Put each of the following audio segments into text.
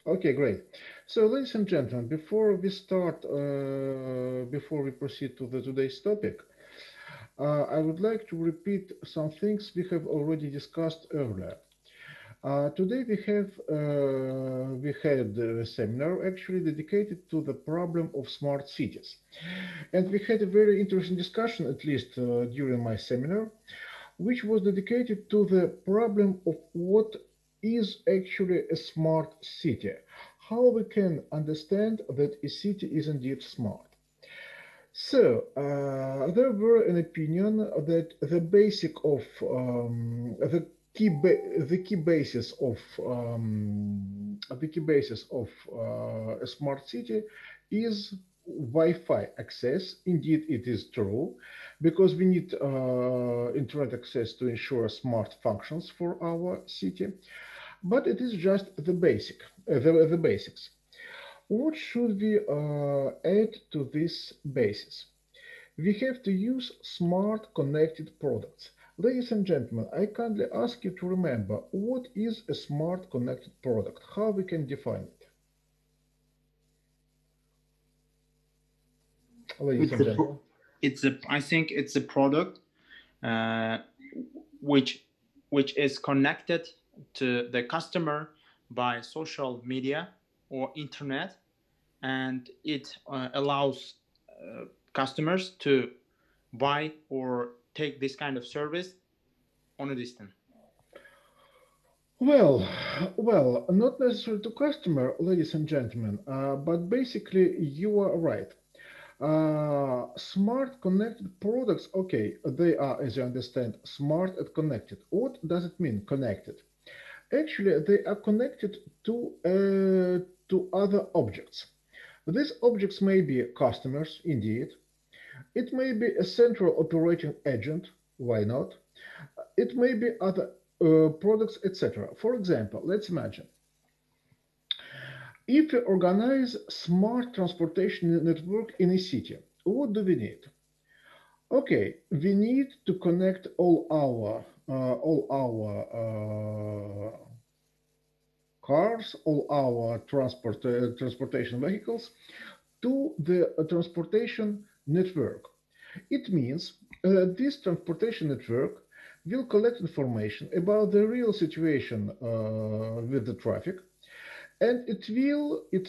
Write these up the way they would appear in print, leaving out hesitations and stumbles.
Okay, great. So, ladies and gentlemen, before we proceed to the today's topic, I would like to repeat some things we have already discussed earlier. Today we had a seminar actually dedicated to the problem of smart cities, and we had a very interesting discussion, at least during my seminar, which was dedicated to the problem of what is actually a smart city, how we can understand that a city is indeed smart. So, there were an opinion that the key basis of a smart city is Wi-Fi access. Indeed, it is true, because we need internet access to ensure smart functions for our city. But it is just the basics. What should we add to this basis? We have to use smart connected products. Ladies and gentlemen, I kindly ask you to remember what is a smart connected product, how we can define it. Ladies It's and a gentlemen. I think it's a product uh, which which is connected to the customer by social media or internet, and it allows customers to buy or take this kind of service on a distance. Well, well, not necessarily to customer, ladies and gentlemen, but basically you are right. Smart connected products, okay, they are, as you understand, smart and connected. What does it mean, connected? Actually, they are connected to other objects. These objects may be customers, indeed. It may be a central operating agent, why not? It may be other products, etc. For example, let's imagine if we organize smart transportation network in a city, what do we need? Okay, we need to connect all our cars, all our transportation vehicles to the transportation network. It means this transportation network will collect information about the real situation with the traffic, and it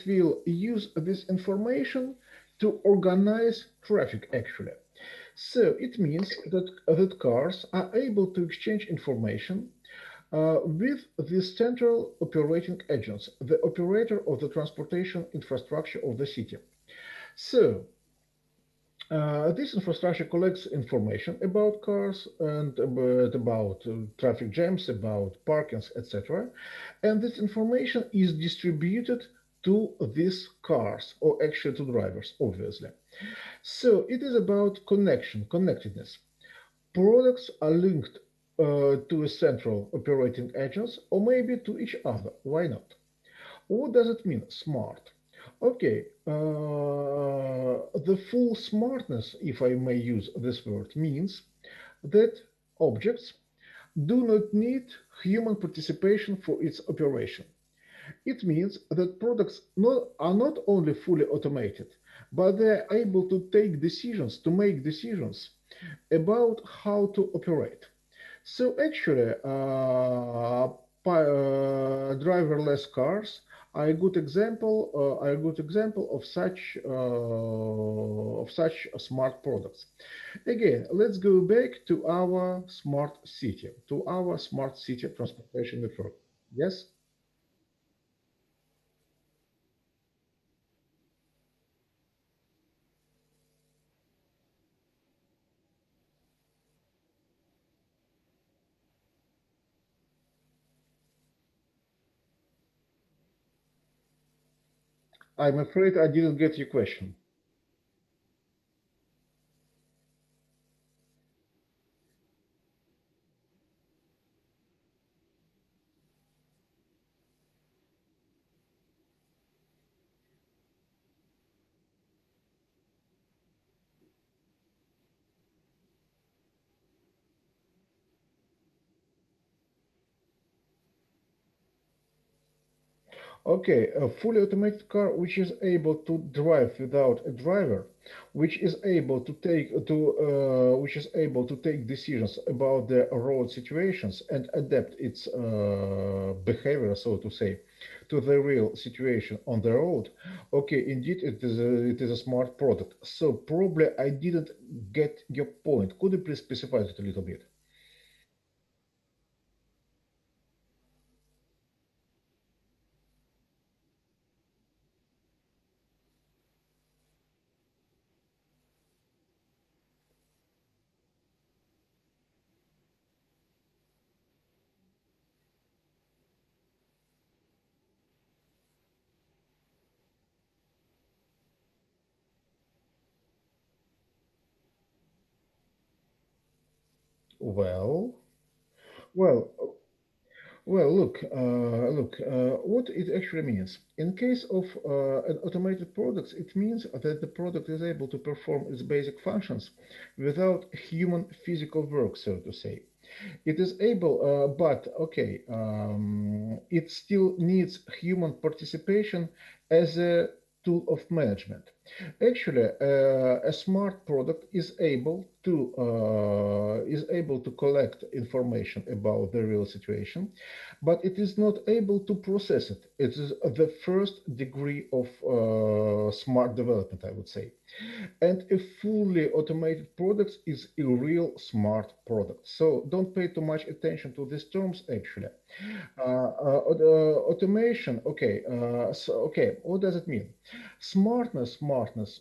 will use this information to organize traffic actually. So it means that cars are able to exchange information with the central operating agents, the operator of the transportation infrastructure of the city. So this infrastructure collects information about cars and about traffic jams, about parkings, etc. And this information is distributed to these cars, or actually to drivers, obviously. So it is about connectedness. Products are linked to a central operating agents, or maybe to each other. Why not? What does it mean, smart? Okay, the full smartness, if I may use this word, means that objects do not need human participation for its operation. It means that products are not only fully automated, but they are able to make decisions about how to operate. So actually, driverless cars are a good example of such smart products. Again, let's go back to our smart city transportation network. Yes. I'm afraid I didn't get your question. Okay, a fully automated car which is able to drive without a driver, which is able to take decisions about the road situations and adapt its behavior, so to say, to the real situation on the road. Okay, indeed, it is a smart product. So probably I didn't get your point. Could you please specify it a little bit? Well, well, what it actually means. In case of an automated product, it means that the product is able to perform its basic functions without human physical work, so to say. It is able, but okay, it still needs human participation as a tool of management. Actually, a smart product is able to collect information about the real situation, but it is not able to process it. It is the first degree of smart development, I would say. And a fully automated product is a real smart product. So don't pay too much attention to these terms actually. Automation, okay. Okay, what does it mean? Smartness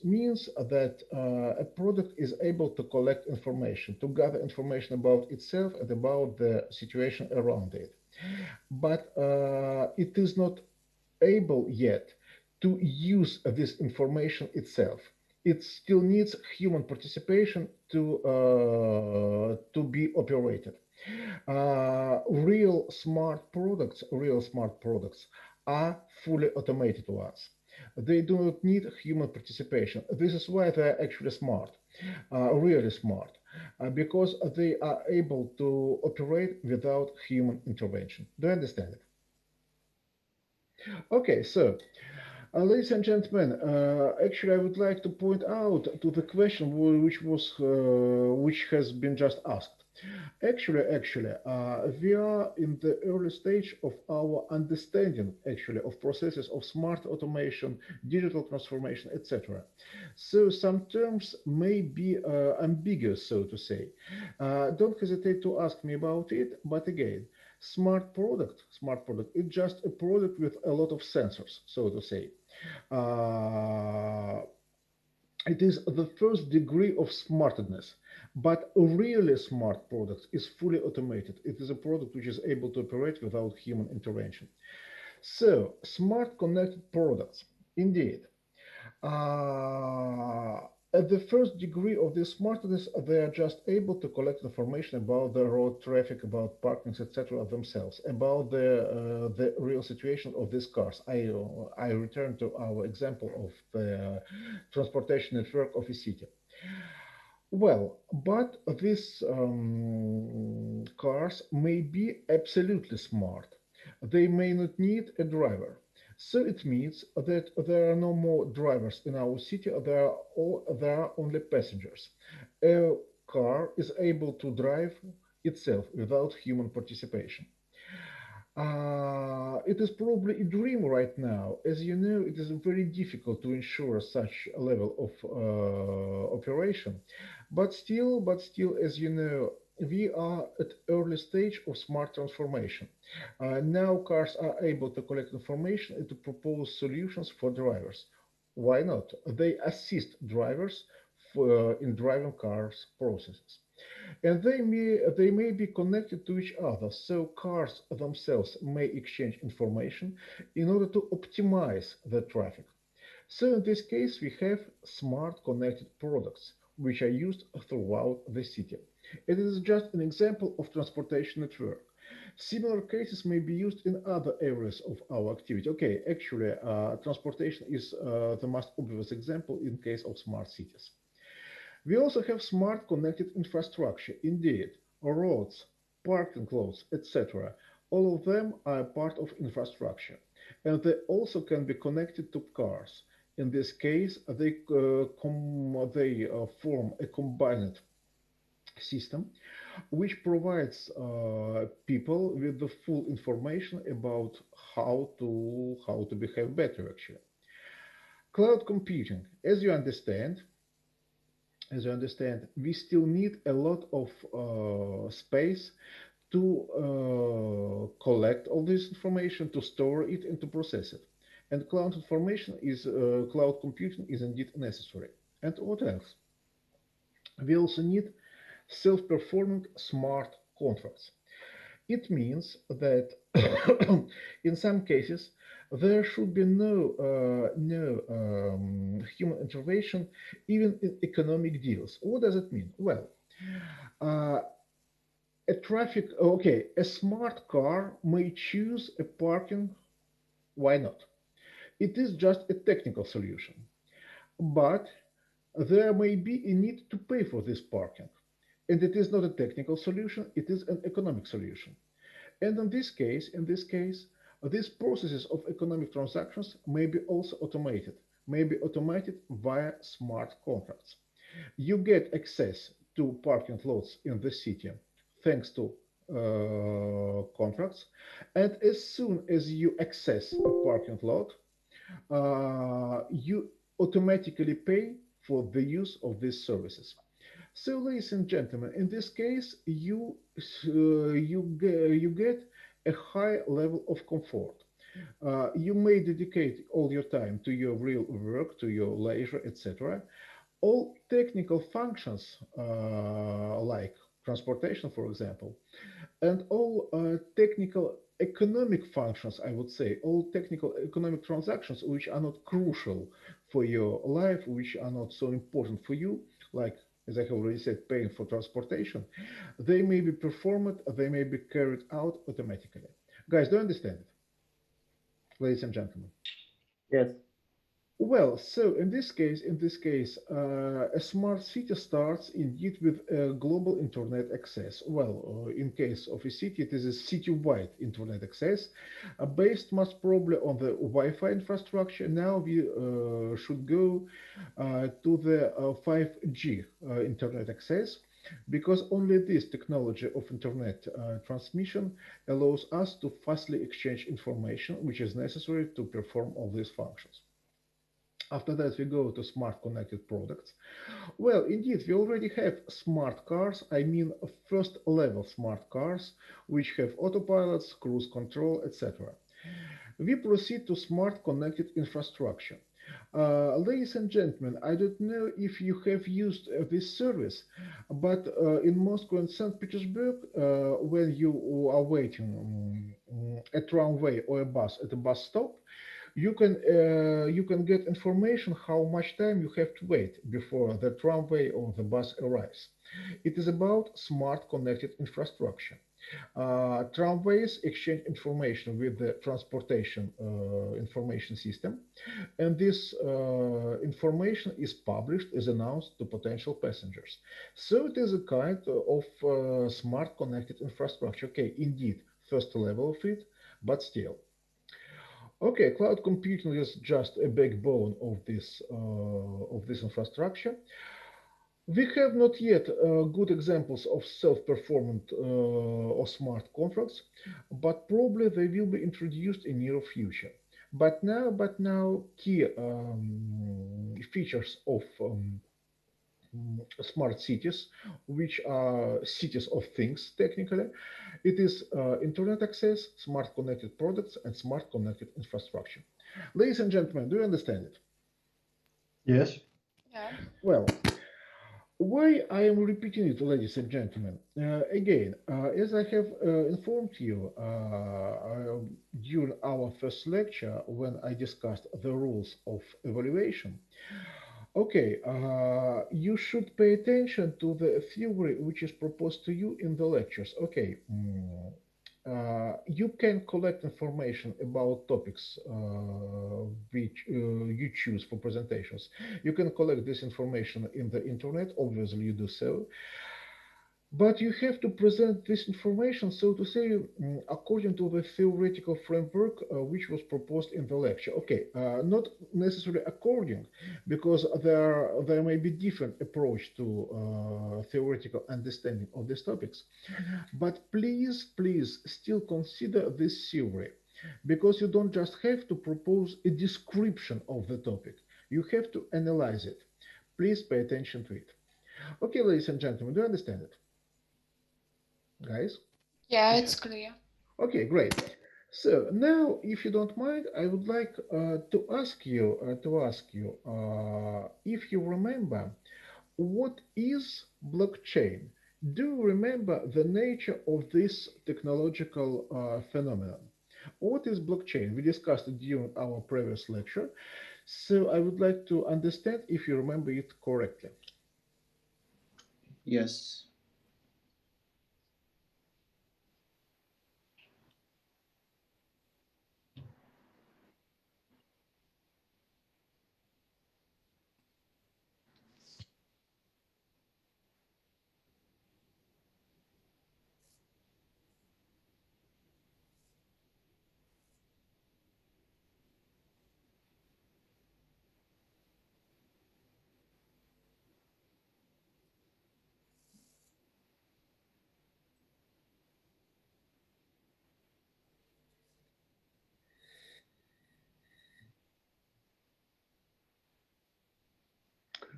means that a product is able to collect information, to gather information about itself and about the situation around it. But it is not able yet to use this information itself. It still needs human participation to be operated. Real smart products are fully automated ones. They do not need human participation. This is why they are actually smart, really smart, because they are able to operate without human intervention. Do you understand it? Okay, so ladies and gentlemen, actually, I would like to point out to the question which has been just asked. Actually, we are in the early stage of our understanding, actually, of processes of smart automation, digital transformation, etc. So some terms may be ambiguous, so to say. Don't hesitate to ask me about it. But again, smart product, it's just a product with a lot of sensors, so to say. Uh, it is the first degree of smartness, but a really smart product is fully automated. It is a product which is able to operate without human intervention. So, smart connected products, indeed. Uh, at the first degree of this smartness, they are just able to collect information about the road traffic, about parkings, etc. themselves, about the real situation of these cars. I return to our example of the transportation network of a city. Well, but these cars may be absolutely smart. They may not need a driver. So it means that there are no more drivers in our city, there are only passengers. A car is able to drive itself without human participation. It is probably a dream right now. As you know, it is very difficult to ensure such a level of operation. But still, as you know, we are at early stage of smart transformation. Now cars are able to collect information and to propose solutions for drivers. Why not? They assist drivers in driving cars processes. And they may be connected to each other, so cars themselves may exchange information in order to optimize the traffic. So in this case, we have smart connected products, which are used throughout the city. It is just an example of transportation network. Similar cases may be used in other areas of our activity. Okay, actually, transportation is the most obvious example in case of smart cities. We also have smart connected infrastructure, indeed, roads, parking lots, etc. All of them are part of infrastructure. and they also can be connected to cars. In this case, they form a combined system which provides people with the full information about how to behave better. Actually, cloud computing, as you understand, we still need a lot of space to collect all this information, to store it, and to process it. And cloud computing is indeed necessary. And what else? We also need self-performing smart contracts. It means that in some cases there should be no human intervention, even in economic deals. What does it mean? Well, uh, a smart car may choose a parking. Why not? It is just a technical solution, but there may be a need to pay for this parking, and it is not a technical solution; it is an economic solution. And in this case, these processes of economic transactions may be also automated via smart contracts. You get access to parking lots in the city thanks to contracts, and as soon as you access a parking lot, you automatically pay for the use of these services. So, ladies and gentlemen, in this case, you get a high level of comfort. You may dedicate all your time to your real work, to your leisure, etc. All technical functions, like transportation, for example, and all technical economic functions, I would say, all technical economic transactions which are not crucial for your life, which are not so important for you, like, as I have already said, paying for transportation, they may be performed, they may be carried out automatically. Guys, do you understand it, ladies and gentlemen? Yes. Well, so in this case, a smart city starts indeed with global internet access. Well, in case of a city, it is a city-wide internet access, based most probably on the Wi-Fi infrastructure. Now we should go to the 5G internet access, because only this technology of internet transmission allows us to fastly exchange information, which is necessary to perform all these functions. After that, we go to smart connected products. Well, indeed, we already have smart cars. I mean, first level smart cars, which have autopilots, cruise control, etc. We proceed to smart connected infrastructure. Ladies and gentlemen, I don't know if you have used this service, but in Moscow and St. Petersburg, when you are waiting a tramway or a bus at a bus stop, you can get information how much time you have to wait before the tramway or the bus arrives. It is about smart connected infrastructure. Tramways exchange information with the transportation information system, and this information is published, is announced to potential passengers. So it is a kind of smart connected infrastructure. Okay, indeed, first level of it, but still. Okay, cloud computing is just a backbone of this infrastructure. We have not yet good examples of self-performant or smart contracts, but probably they will be introduced in near future. But now, key features of smart cities, which are cities of things technically, it is internet access, smart connected products, and smart connected infrastructure. Ladies and gentlemen, do you understand it? Yes. Yeah. Well, why I am repeating it, ladies and gentlemen? Again, as I have informed you during our first lecture when I discussed the rules of evaluation, okay, you should pay attention to the theory which is proposed to you in the lectures. Okay, you can collect information about topics which you choose for presentations. You can collect this information in the internet. Obviously, you do so. But you have to present this information, so to say, according to the theoretical framework which was proposed in the lecture. Okay, not necessarily according, because there may be different approach to theoretical understanding of these topics. But please still consider this theory, because you don't just have to propose a description of the topic. You have to analyze it. Please pay attention to it. Okay, ladies and gentlemen, do you understand it, guys? Yeah, it's clear. Okay, great. So now, if you don't mind, I would like to ask you if you remember what is blockchain. Do you remember the nature of this technological phenomenon? What is blockchain? We discussed it during our previous lecture, so I would like to understand if you remember it correctly. Yes.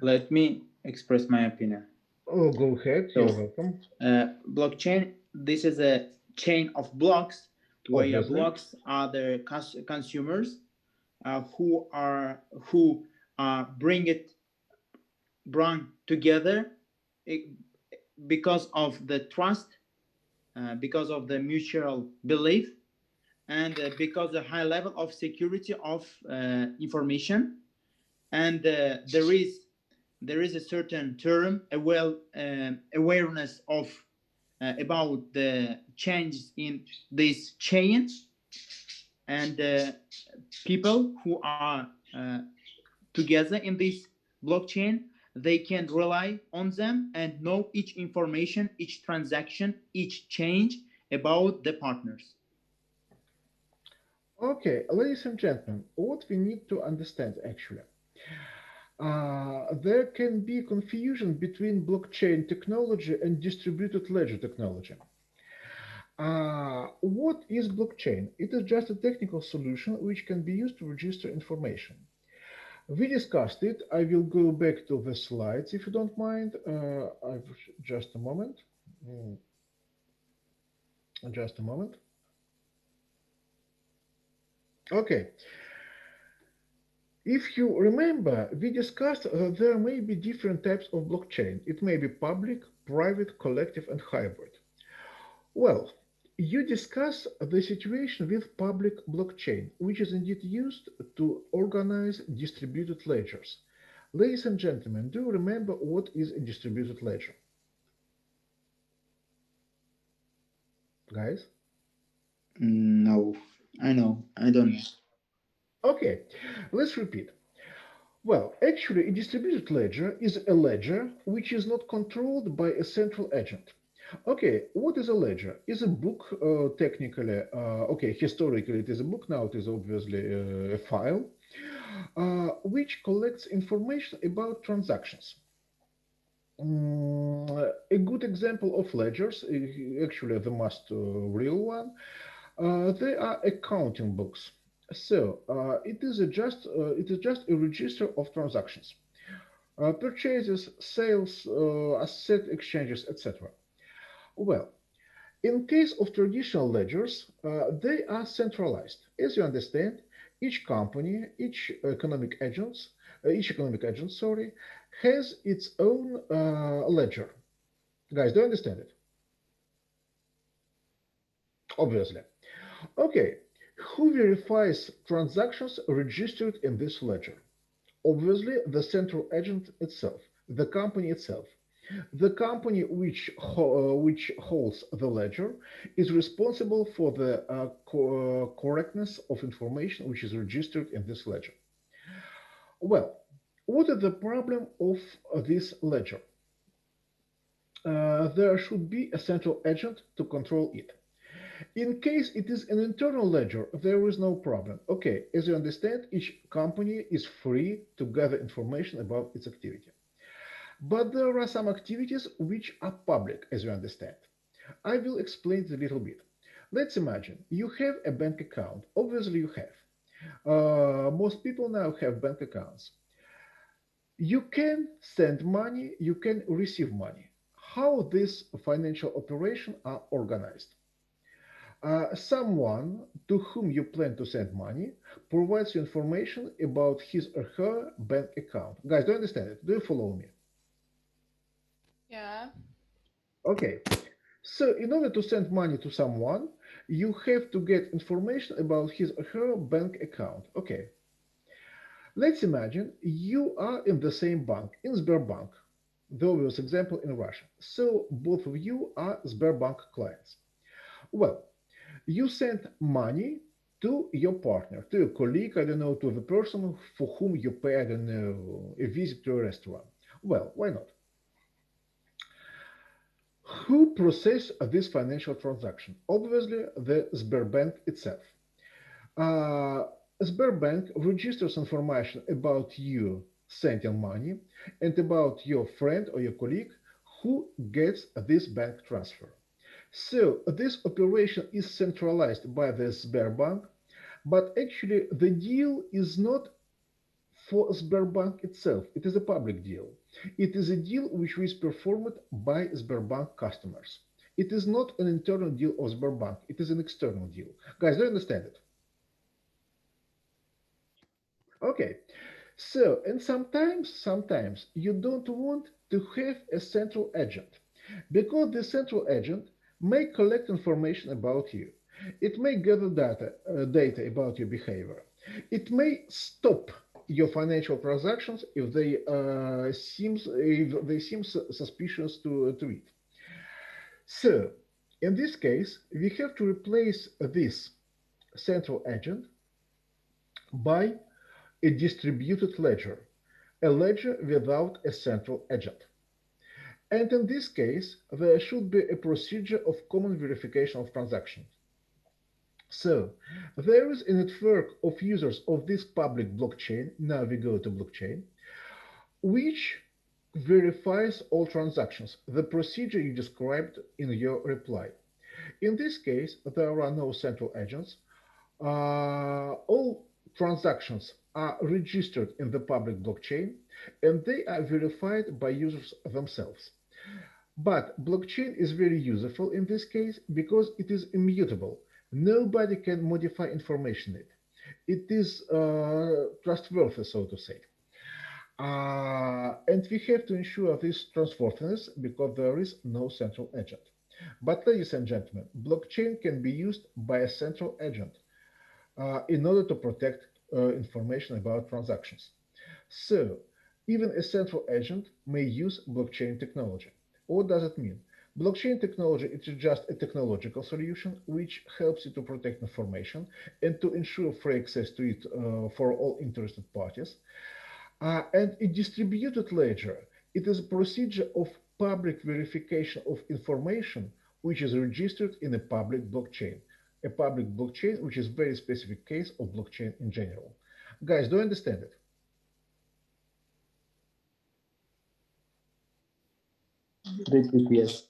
Let me express my opinion. Oh, go ahead. So, You're welcome. blockchain, this is a chain of blocks where Obviously. blocks are the consumers who bring it bring together eh, because of the trust, because of the mutual belief, and because the high level of security of information. And there is a certain term, a well awareness of about the changes in this chain, and people who are together in this blockchain, they can rely on them and know each information, each transaction, each change about the partners. Okay, ladies and gentlemen, what we need to understand actually, there can be confusion between blockchain technology and distributed ledger technology. What is blockchain? It is just a technical solution which can be used to register information. We discussed it. I will go back to the slides if you don't mind. Just a moment. Mm, Just a moment. Okay. If you remember, we discussed that there may be different types of blockchain. It may be public, private, collective, and hybrid. Well, you discuss the situation with public blockchain, which is indeed used to organize distributed ledgers. Ladies and gentlemen, do you remember what is a distributed ledger? Guys? No, I know. I don't know. Okay, let's repeat. Well, actually, a distributed ledger is a ledger which is not controlled by a central agent. Okay, what is a ledger? Is a book technically, okay, historically it is a book, now it is obviously a file, which collects information about transactions. A good example of ledgers, actually the most real one, they are accounting books. So it is just a register of transactions, purchases, sales, asset exchanges, etc. Well, in case of traditional ledgers, they are centralized. As you understand, each economic agent, sorry, has its own ledger. Guys, do you understand it? Obviously. Okay, who verifies transactions registered in this ledger? Obviously, the central agent itself, the company itself. The company which holds the ledger is responsible for the correctness of information which is registered in this ledger. Well, what is the problem of this ledger? there should be a central agent to control it. In case it is an internal ledger, there is no problem. Okay, as you understand, each company is free to gather information about its activity. But there are some activities which are public, as you understand. I will explain it a little bit. Let's imagine you have a bank account. Obviously, you have. Most people now have bank accounts. You can send money, you can receive money. How this financial operation are organized? Someone to whom you plan to send money provides you information about his or her bank account. Guys, do you understand it? Do you follow me? Yeah. Okay. So, in order to send money to someone, you have to get information about his or her bank account. Okay. Let's imagine you are in the same bank, in Sberbank, the obvious example in Russia. So, both of you are Sberbank clients. Well, you send money to your partner, to your colleague, I don't know, to the person for whom you pay, I don't know, a visit to a restaurant. Well, why not? Who process this financial transaction? Obviously, the Sberbank itself. Uh, Sberbank registers information about you sending money and about your friend or your colleague who gets this bank transfer. So this operation is centralized by the Sberbank, but actually the deal is not for Sberbank itself. It is a public deal. It is a deal which is performed by Sberbank customers. It is not an internal deal of Sberbank. It is an external deal. Guys, do you understand it? Okay. So, and sometimes you don't want to have a central agent because the central agent may collect information about you. It may gather data about your behavior. It may stop your financial transactions if they seem suspicious to it. So, in this case, we have to replace this central agent by a distributed ledger, a ledger without a central agent. And in this case, there should be a procedure of common verification of transactions. So, there is a network of users of this public blockchain, now we go to blockchain, which verifies all transactions, the procedure you described in your reply. In this case, there are no central agents. All transactions are registered in the public blockchain and they are verified by users themselves. But blockchain is very useful in this case because it is immutable. Nobody can modify information in it. It is trustworthy, so to say. And we have to ensure this trustworthiness because there is no central agent. But ladies and gentlemen, blockchain can be used by a central agent in order to protect information about transactions. So, even a central agent may use blockchain technology. What does it mean? Blockchain technology is just a technological solution which helps you to protect information and to ensure free access to it for all interested parties. And a distributed ledger, it is a procedure of public verification of information which is registered in a public blockchain. A public blockchain, which is a very specific case of blockchain in general. Guys, do you understand it? Repeat, yes.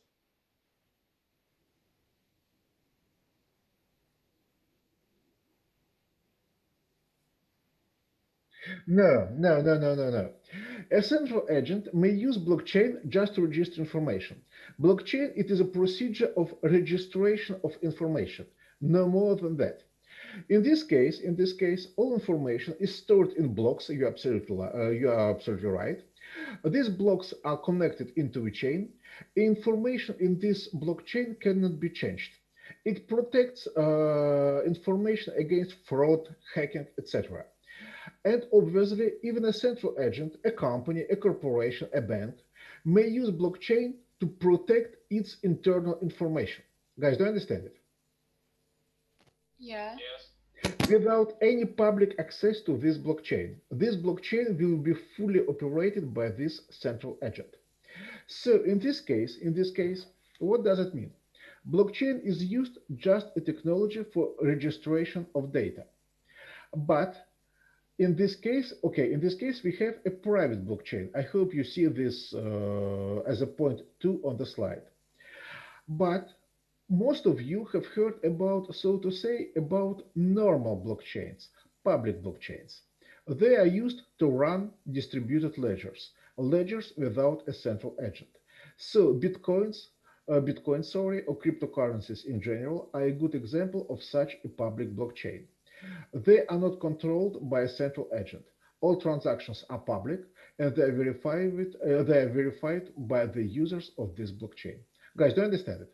No, no, no, no, no, no. A central agent may use blockchain just to register information. Blockchain, it is a procedure of registration of information, no more than that. In this case, all information is stored in blocks. You are absolutely right. These blocks are connected into a chain. Information in this blockchain cannot be changed. It protects information against fraud, hacking, etc. And obviously, even a central agent, a company, a corporation, a bank, may use blockchain to protect its internal information. Guys, do you understand it? Yeah. Without any public access to this blockchain will be fully operated by this central agent. So in this case, what does it mean? Blockchain is used just a technology for registration of data. But in this case, we have a private blockchain. I hope you see this as a point two on the slide. But most of you have heard about, so to say, about normal blockchains, public blockchains. They are used to run distributed ledgers, ledgers without a central agent. So Bitcoin, or cryptocurrencies in general are a good example of such a public blockchain. They are not controlled by a central agent. All transactions are public and they are verified by the users of this blockchain. Guys, do you understand it?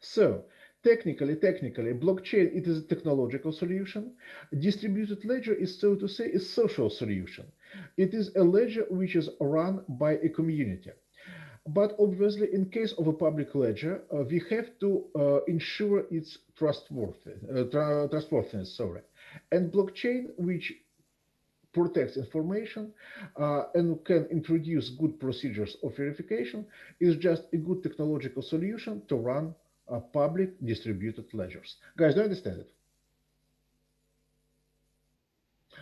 So, technically, blockchain it is a technological solution. Distributed ledger is, so to say, a social solution. It is a ledger which is run by a community. But obviously, in case of a public ledger, we have to ensure its trustworthiness. Sorry, and blockchain, which protects information and can introduce good procedures of verification, is just a good technological solution to run public distributed ledgers. Guys, do you understand it?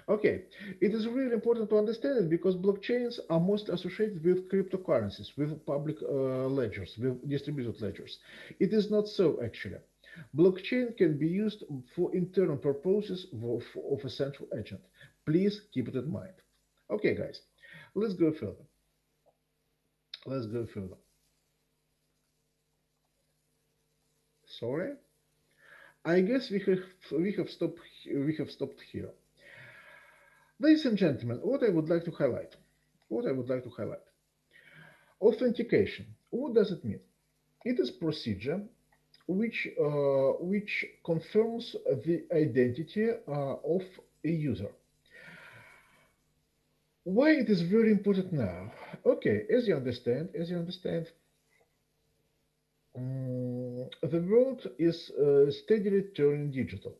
Okay, it is really important to understand it because blockchains are mostly associated with cryptocurrencies, with public ledgers, with distributed ledgers. It is not so actually. Blockchain can be used for internal purposes of a central agent. Please keep it in mind. Okay, guys, let's go further. Let's go further. Sorry, I guess we have stopped here. Ladies and gentlemen, what I would like to highlight, authentication. What does it mean? It is procedure which confirms the identity of a user. Why it is very important now? Okay, as you understand, the world is steadily turning digital.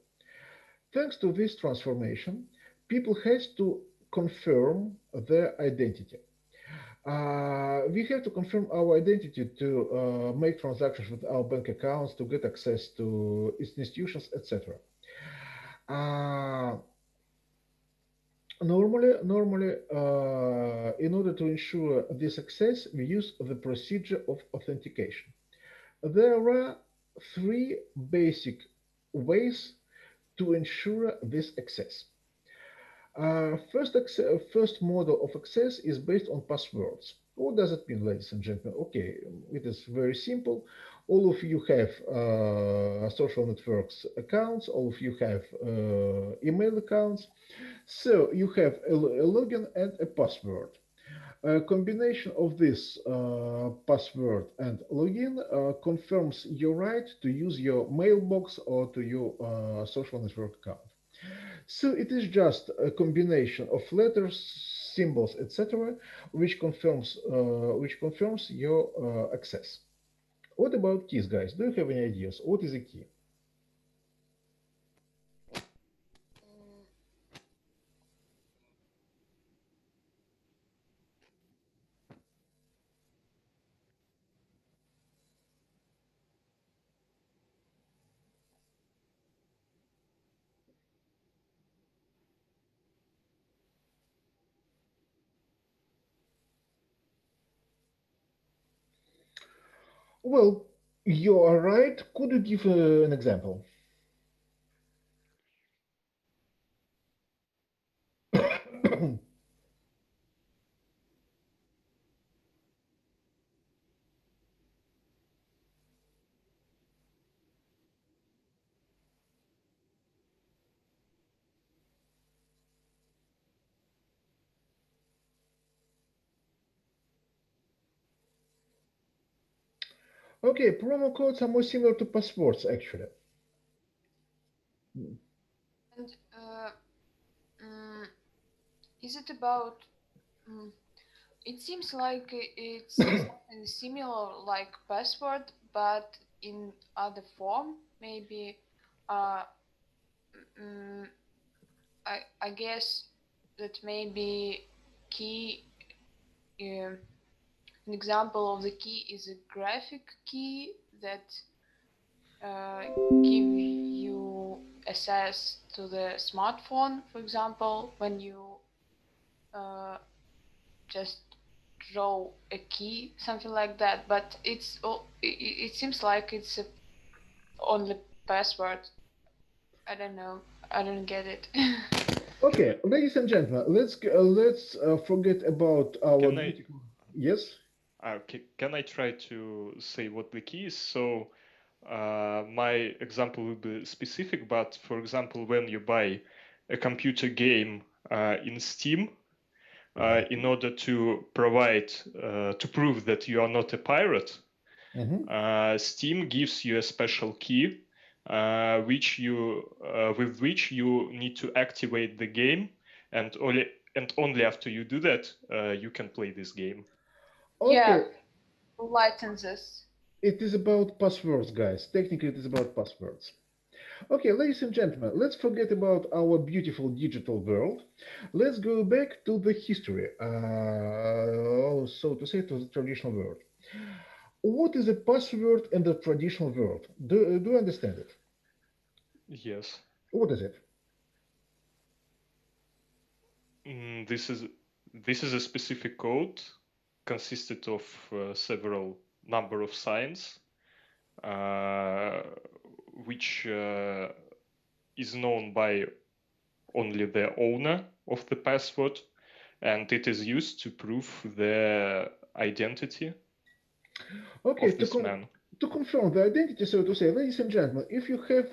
Thanks to this transformation, people has to confirm their identity. We have to confirm our identity to make transactions with our bank accounts, to get access to institutions, etc. Uh, normally, in order to ensure this access, we use the procedure of authentication. There are three basic ways to ensure this access. First model of access is based on passwords. What does it mean, ladies and gentlemen? Okay, it is very simple. All of you have social networks accounts. All of you have email accounts. So you have a login and a password. A combination of this password and login confirms your right to use your mailbox or to your social network account. So it is just a combination of letters, symbols, etc., which confirms your access. What about keys, guys? Do you have any ideas? What is a key? Well, you are right. Could you give an example? Okay, promo codes are more similar to passwords, actually. And mm, is it about? Mm, it seems like it's something similar like password, but in other form. Maybe uh, mm, I guess that maybe key. um, an example of the key is a graphic key that uh, give you access to the smartphone, for example, when you uh, just draw a key, something like that. But it seems like it's a only password. I don't know. I don't get it. Okay, ladies and gentlemen, let's forget about our Can I beautiful. Yes. can I try to say what the key is? So my example will be specific, but for example, when you buy a computer game in Steam, in order to provide to prove that you are not a pirate, Mhm. Steam gives you a special key, with which you need to activate the game, and only after you do that, you can play this game. Yeah, Okay, licenses. it is about passwords, guys. Technically, it is about passwords. Okay, ladies and gentlemen, let's forget about our beautiful digital world. Let's go back to the history, so to say, to the traditional world. What is a password in the traditional world? Do you understand it? Yes. What is it? Mm, this is a specific code consisted of several number of signs, uh, which is known by only the owner of the password, and it is used to prove the identity Okay, of this man. to confirm the identity, so to say, ladies and gentlemen, if you have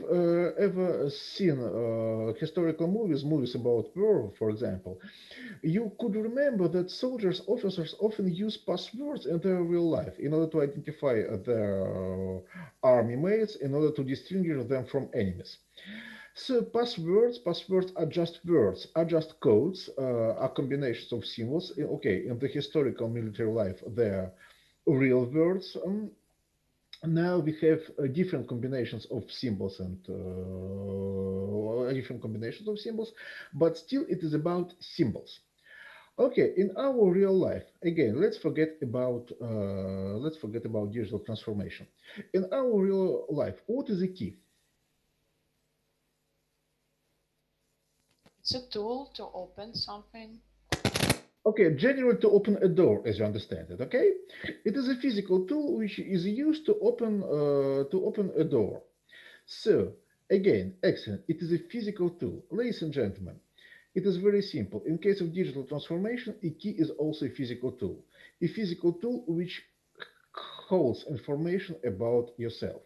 ever seen historical movies about war, for example, you could remember that soldiers, officers often use passwords in their real life in order to identify their army mates, in order to distinguish them from enemies. So passwords are just words, are just codes, are combinations of symbols. Okay, in the historical military life, they're real words. Now we have different combinations of symbols and different combinations of symbols, but still it is about symbols. Okay, in our real life, again, let's forget about digital transformation. In our real life, what is a key? It's a tool to open something. Okay, generally to open a door, as you understand it. Okay, it is a physical tool which is used to open a door. So again, excellent. It is a physical tool, ladies and gentlemen. It is very simple. In case of digital transformation, a key is also a physical tool. A physical tool which holds information about yourself.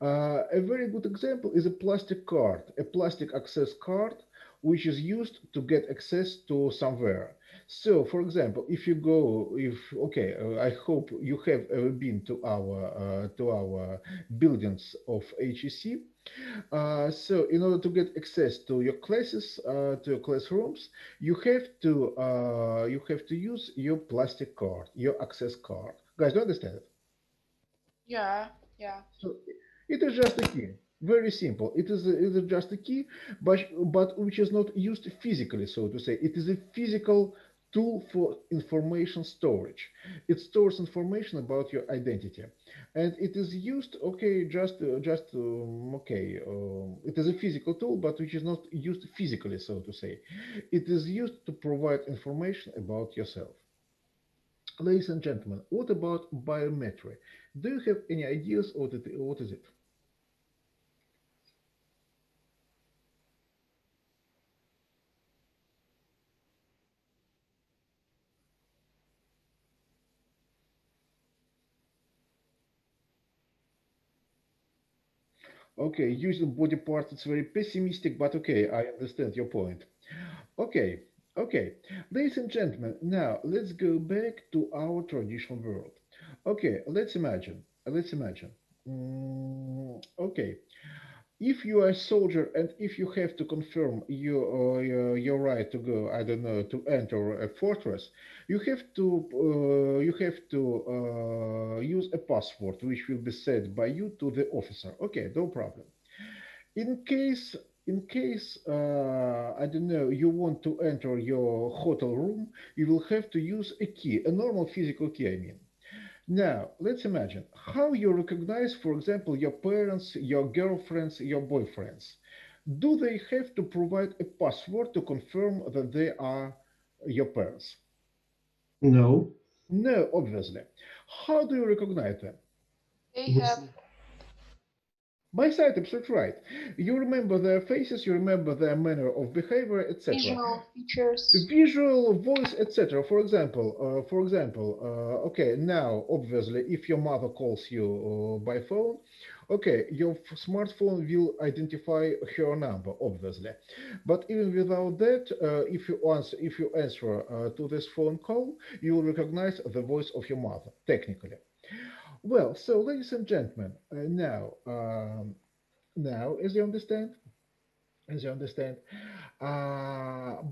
A very good example is a plastic card, a plastic access card, which is used to get access to somewhere. So, for example, if you go, if okay, I hope you have ever been to our buildings of HEC. So, in order to get access to your classes, to your classrooms, you have to use your plastic card, your access card. Guys, do you understand it? Yeah, yeah. So it is just a key. Very simple. It is just a key, but which is not used physically, so to say. It is a physical tool for information storage. It stores information about your identity, and it is used. Okay, just okay. It is a physical tool, but which is not used physically, so to say. It is used to provide information about yourself. Ladies and gentlemen, what about biometry? Do you have any ideas what is it? Okay, using body parts, it's very pessimistic, but okay, I understand your point. Okay, okay. Ladies and gentlemen, now let's go back to our traditional world. Okay, let's imagine. Okay, if you are a soldier and if you have to confirm your right to go, I don't know, to enter a fortress, you have to use a password which will be set by you to the officer. Okay, no problem. In case in case, I don't know, you want to enter your hotel room, you will have to use a key, a normal physical key, I mean. Now, let's imagine how you recognize, for example, your parents, your girlfriends, your boyfriends. Do they have to provide a password to confirm that they are your parents? No. No, obviously. How do you recognize them? They have With By sight, absolutely right. You remember their faces, you remember their manner of behavior, etc. visual features. Visual, voice, etc. Okay, now obviously, if your mother calls you by phone, okay, your smartphone will identify her number, obviously. But even without that, if you answer to this phone call, you will recognize the voice of your mother, technically. Well, so ladies and gentlemen, now, as you understand,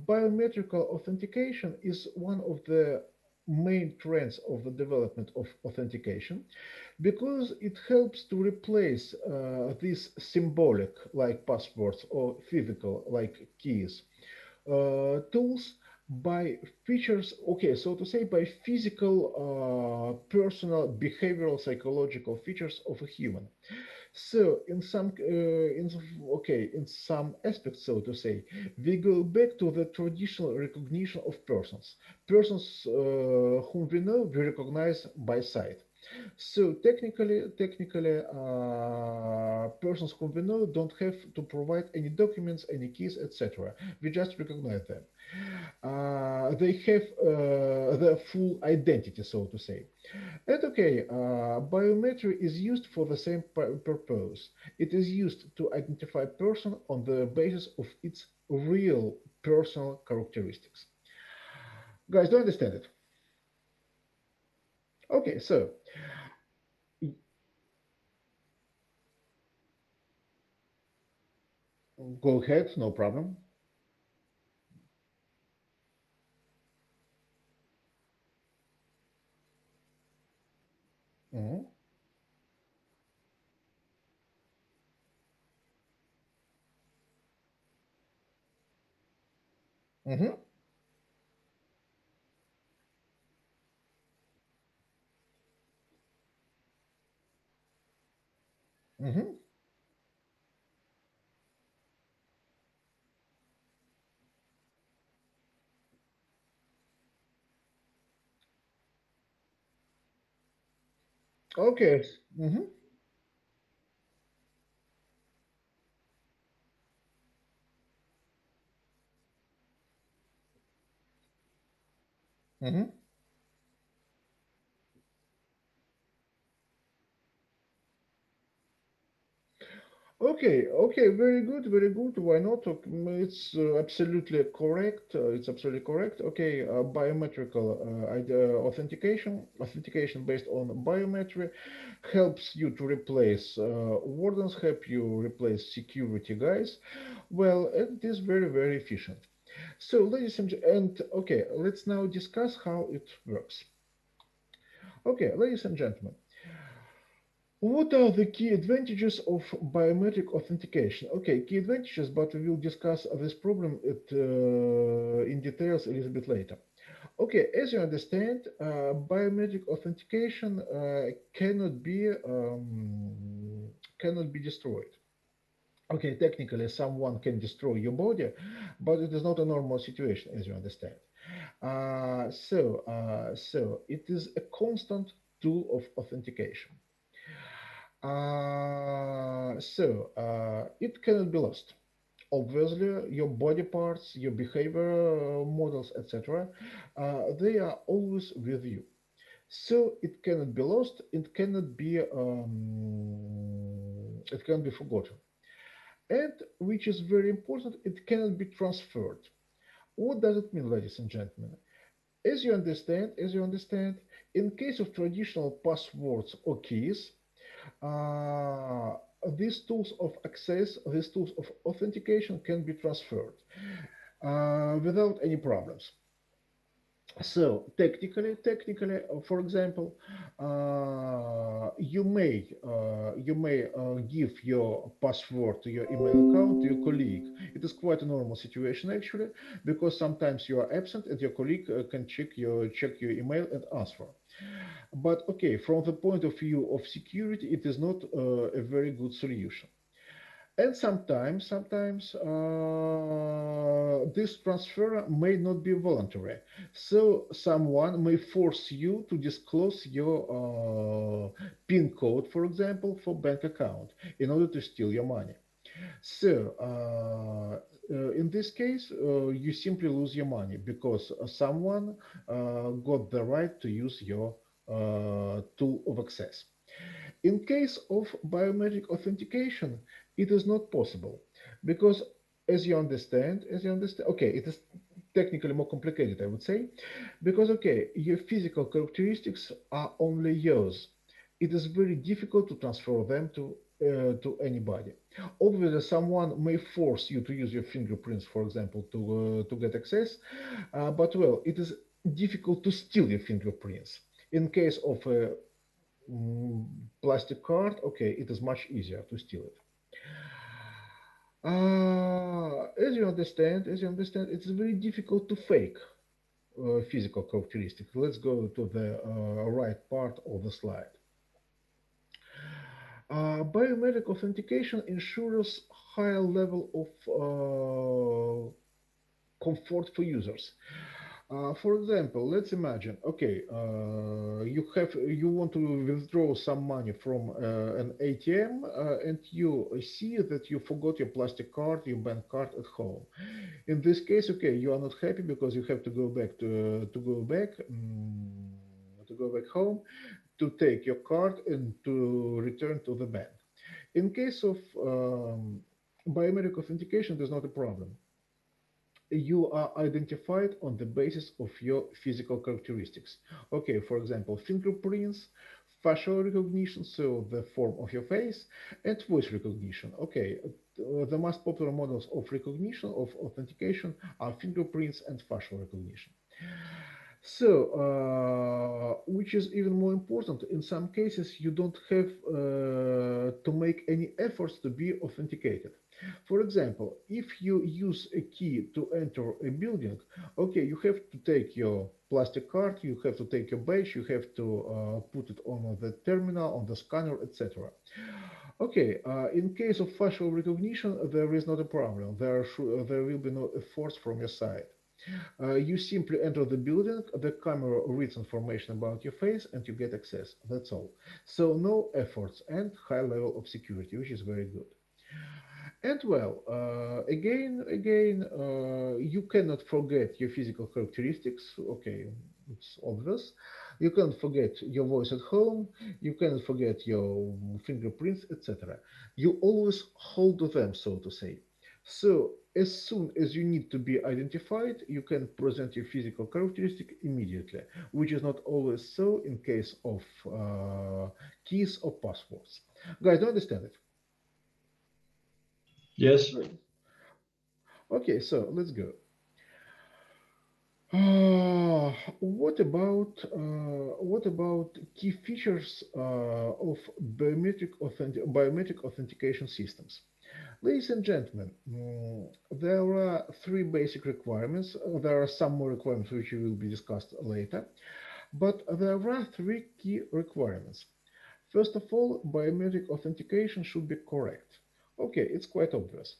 biometrical authentication is one of the main trends of the development of authentication because it helps to replace these symbolic like passwords or physical like keys tools by features, okay, so to say, by physical, personal, behavioral, psychological features of a human. So in some aspects, so to say, we go back to the traditional recognition of persons, persons whom we know we recognize by sight. So technically, persons whom we know don't have to provide any documents, any keys, etc. We just recognize them. They have their full identity, so to say. And okay, biometry is used for the same purpose. It is used to identify person on the basis of its real personal characteristics. Guys, do you understand it? Okay, so go ahead, no problem. Mhm, mhm, mhm. Okay. Mhm, mhm. Okay, very good, very good. Why not? It's absolutely correct. It's absolutely correct. Okay, biometrical authentication based on biometry helps you to replace wardens, help you replace security guys. Well, it is very, very efficient. So, ladies and okay, let's now discuss how it works. Okay, ladies and gentlemen. What are the key advantages of biometric authentication? Okay, key advantages, but we will discuss this problem in details a little bit later. Okay, as you understand, biometric authentication cannot be destroyed. Okay, technically, someone can destroy your body, but it is not a normal situation, as you understand. So it is a constant tool of authentication. It cannot be lost. Obviously, your body parts, your behavior models, etc., they are always with you. So it cannot be lost. It cannot be forgotten. And which is very important, it cannot be transferred. What does it mean, ladies and gentlemen? As you understand, in case of traditional passwords or keys, uh, these tools of authentication can be transferred without any problems. So technically, for example, you may give your password to your email account to your colleague. It is quite a normal situation actually, because sometimes you are absent and your colleague can check your email and answer. But okay, from the point of view of security, it is not a very good solution. And sometimes this transfer may not be voluntary. So someone may force you to disclose your PIN code, for example, for bank account in order to steal your money. So in this case, you simply lose your money because someone got the right to use your tool of access. In case of biometric authentication, it is not possible because, as you understand, okay, it is technically more complicated, I would say, because, okay, your physical characteristics are only yours. It is very difficult to transfer them to anybody. Obviously, someone may force you to use your fingerprints, for example, to get access, but well, it is difficult to steal your fingerprints. In case of a mm, plastic card, okay, it is much easier to steal it. As you understand, it's very difficult to fake physical characteristics. Let's go to the right part of the slide. Biometric authentication ensures higher level of comfort for users. For example, let's imagine, okay, you want to withdraw some money from an ATM, and you see that you forgot your plastic card, your bank card at home. In this case, okay, you are not happy because you have to go back to go back home to take your card and to return to the bank. In case of biometric authentication, there's not a problem. You are identified on the basis of your physical characteristics. Okay, for example, fingerprints, facial recognition, so the form of your face, and voice recognition. Okay, the most popular models of recognition, of authentication, are fingerprints and facial recognition. So, which is even more important, in some cases, you don't have to make any efforts to be authenticated. For example, if you use a key to enter a building, okay, you have to take your plastic card, you have to take your badge, you have to put it on the terminal, on the scanner, etc. Okay, in case of facial recognition, there is not a problem. There will be no efforts from your side. You simply enter the building, the camera reads information about your face, and you get access. That's all. So no efforts and high level of security, which is very good. And well, again, you cannot forget your physical characteristics. Okay, it's obvious. You can't forget your voice at home. You cannot forget your fingerprints, etc. You always hold to them, so to say. So as soon as you need to be identified, you can present your physical characteristic immediately, which is not always so in case of keys or passwords. Guys, do you understand it? Yes. Great. Okay, so let's go. What about key features of biometric authentication systems? Ladies and gentlemen, there are three basic requirements. There are some more requirements which will be discussed later, but there are three key requirements. First of all, biometric authentication should be correct. Okay, it's quite obvious.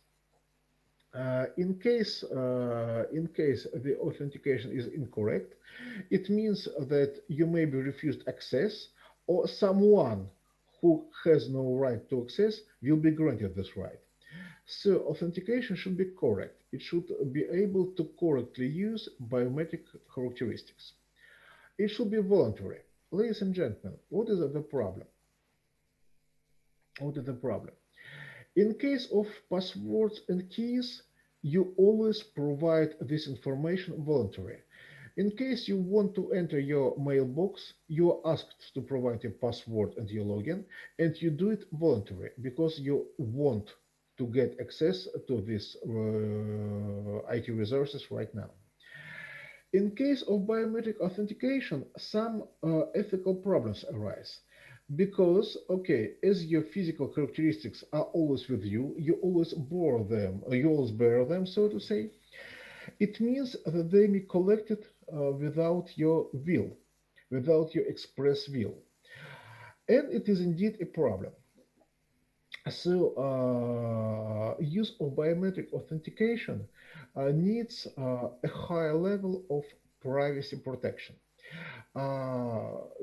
In case the authentication is incorrect, it means that you may be refused access, or someone who has no right to access will be granted this right. So authentication should be correct. It should be able to correctly use biometric characteristics. It should be voluntary. Ladies and gentlemen, what is the problem? What is the problem? In case of passwords and keys, you always provide this information voluntarily. In case you want to enter your mailbox, you are asked to provide your password and your login, and you do it voluntarily because you want to get access to these IT resources right now. In case of biometric authentication, some ethical problems arise. Because, okay, as your physical characteristics are always with you, you always bear them, so to say, it means that they may be collected without your will, without your express will. And it is indeed a problem. So, use of biometric authentication needs a higher level of privacy protection.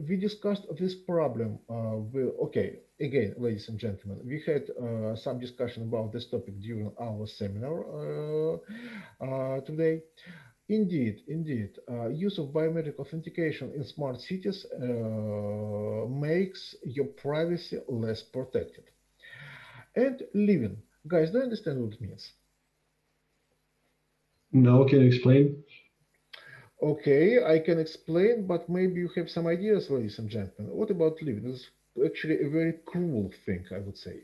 We discussed this problem. Okay, again, ladies and gentlemen, we had some discussion about this topic during our seminar today. Indeed, use of biometric authentication in smart cities makes your privacy less protected. And living, guys, do you understand what it means? No, can you explain? Okay, I can explain, but maybe you have some ideas, ladies and gentlemen. What about living? This is actually a very cruel thing, I would say.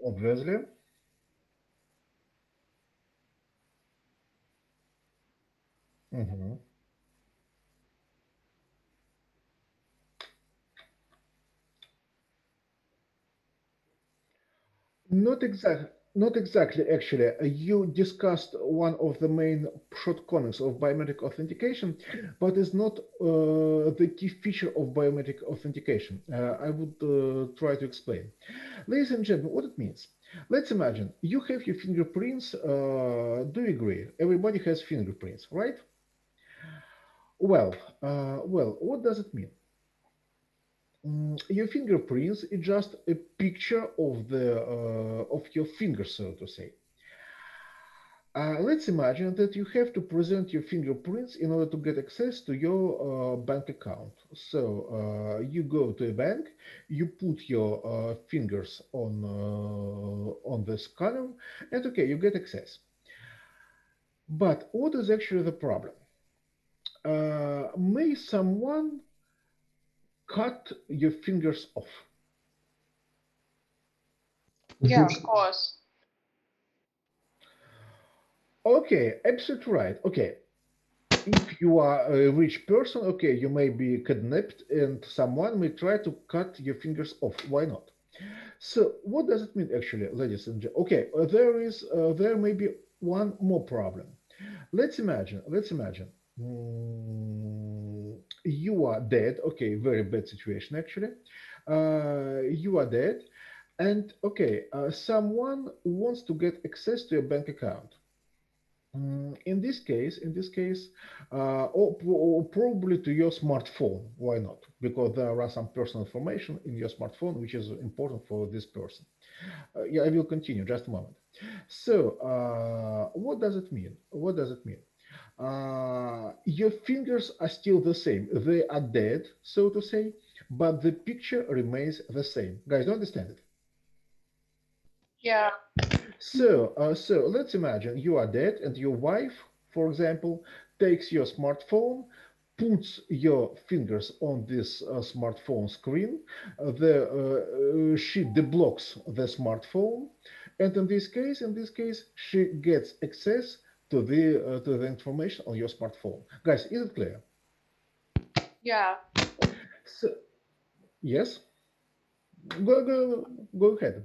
Obviously. Mhm. Not exactly, actually. You discussed one of the main shortcomings of biometric authentication, but it's not the key feature of biometric authentication. I would try to explain. Ladies and gentlemen, what it means. Let's imagine you have your fingerprints. Do you agree? Everybody has fingerprints, right? Well, what does it mean? Your fingerprints is just a picture of your finger, so to say. Let's imagine that you have to present your fingerprints in order to get access to your bank account. So you go to a bank, you put your fingers on the scanner, and okay, you get access. But what is actually the problem? May someone cut your fingers off? I Yeah, think of course. Okay, absolutely right. Okay, if you are a rich person, okay, you may be kidnapped and someone may try to cut your fingers off. Why not? So, what does it mean actually, ladies and gentlemen? Okay, there may be one more problem. Let's imagine you are dead. Okay, very bad situation actually. You are dead, and okay, someone wants to get access to your bank account. In this case, or probably to your smartphone. Why not? Because there are some personal information in your smartphone which is important for this person. Yeah, I will continue. Just a moment. So, what does it mean? What does it mean? Your fingers are still the same. They are dead, so to say, but the picture remains the same. Guys, do you understand it? Yeah. So let's imagine you are dead and your wife, for example, takes your smartphone, puts your fingers on this smartphone screen, she deblocks the smartphone, and in this case, she gets access to the information on your smartphone. Guys, is it clear? Yeah. So, yes, go ahead.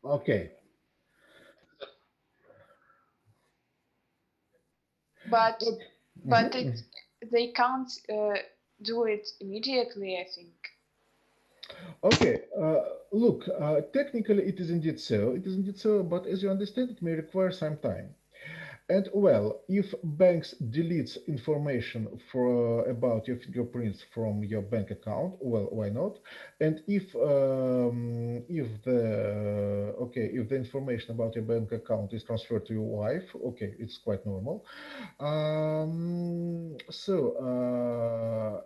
Okay. But Okay. but Mhm. they can't do it immediately, I think. Okay, look, technically it is indeed so. It is indeed so, but as you understand, it may require some time. And well, if banks deletes information for about your fingerprints from your bank account, well, why not? And if the information about your bank account is transferred to your wife, okay, it's quite normal.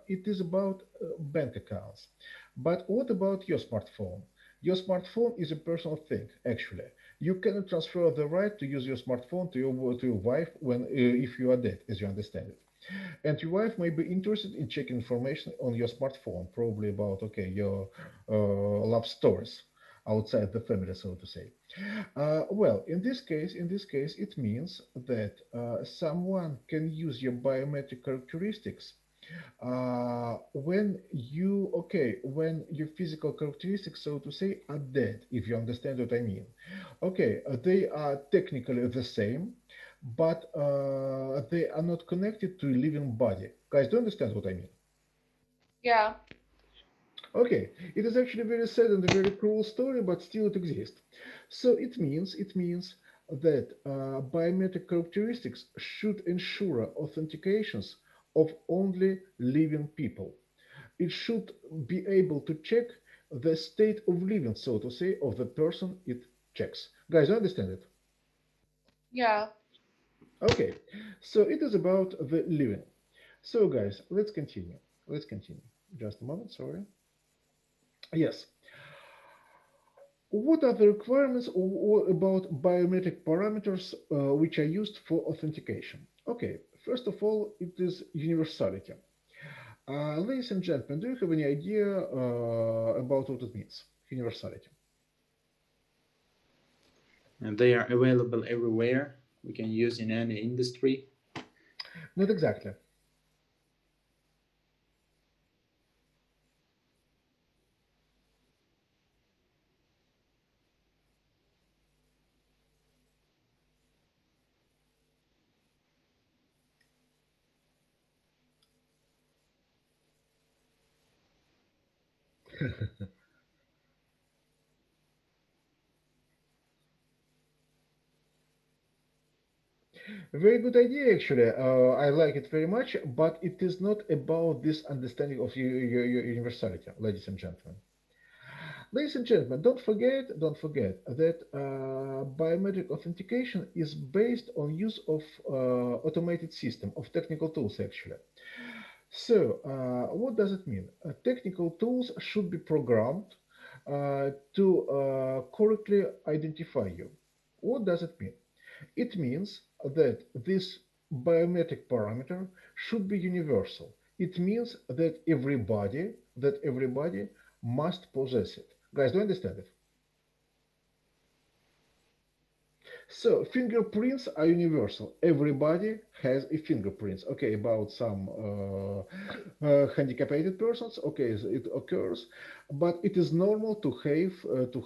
It is about bank accounts. But what about your smartphone? Your smartphone is a personal thing, actually. You cannot transfer the right to use your smartphone to your wife when if you are dead, as you understand it. And your wife may be interested in checking information on your smartphone, probably about your love stories outside the family, so to say. Well, in this case, it means that someone can use your biometric characteristics when your physical characteristics, so to say, are dead, if you understand what I mean. Okay, they are technically the same, but they are not connected to a living body. Guys, do you understand what I mean? Yeah. Okay, it is actually a very sad and a very cruel story, but still it exists. So it means that biometric characteristics should ensure authentications of only living people. It should be able to check the state of living, so to say, of the person it checks. Guys, you understand it? Yeah. Okay, so it is about the living. So, guys, let's continue. Let's continue. Just a moment, sorry. Yes. What are the requirements about biometric parameters which are used for authentication? Okay, first of all, it is universality. Ladies and gentlemen, do you have any idea about what it means? Universality. And they are available everywhere. We can use in any industry. Not exactly. A very good idea, actually. I like it very much, but it is not about this understanding of your universality, ladies and gentlemen. Ladies and gentlemen, don't forget that biometric authentication is based on use of automated system of technical tools, actually. So, what does it mean? Technical tools should be programmed to correctly identify you. What does it mean? It means that this biometric parameter should be universal. It means that everybody must possess it. Guys, do you understand it? So fingerprints are universal. Everybody has a fingerprints. Okay, about some handicapped persons. Okay, so it occurs, but it is normal to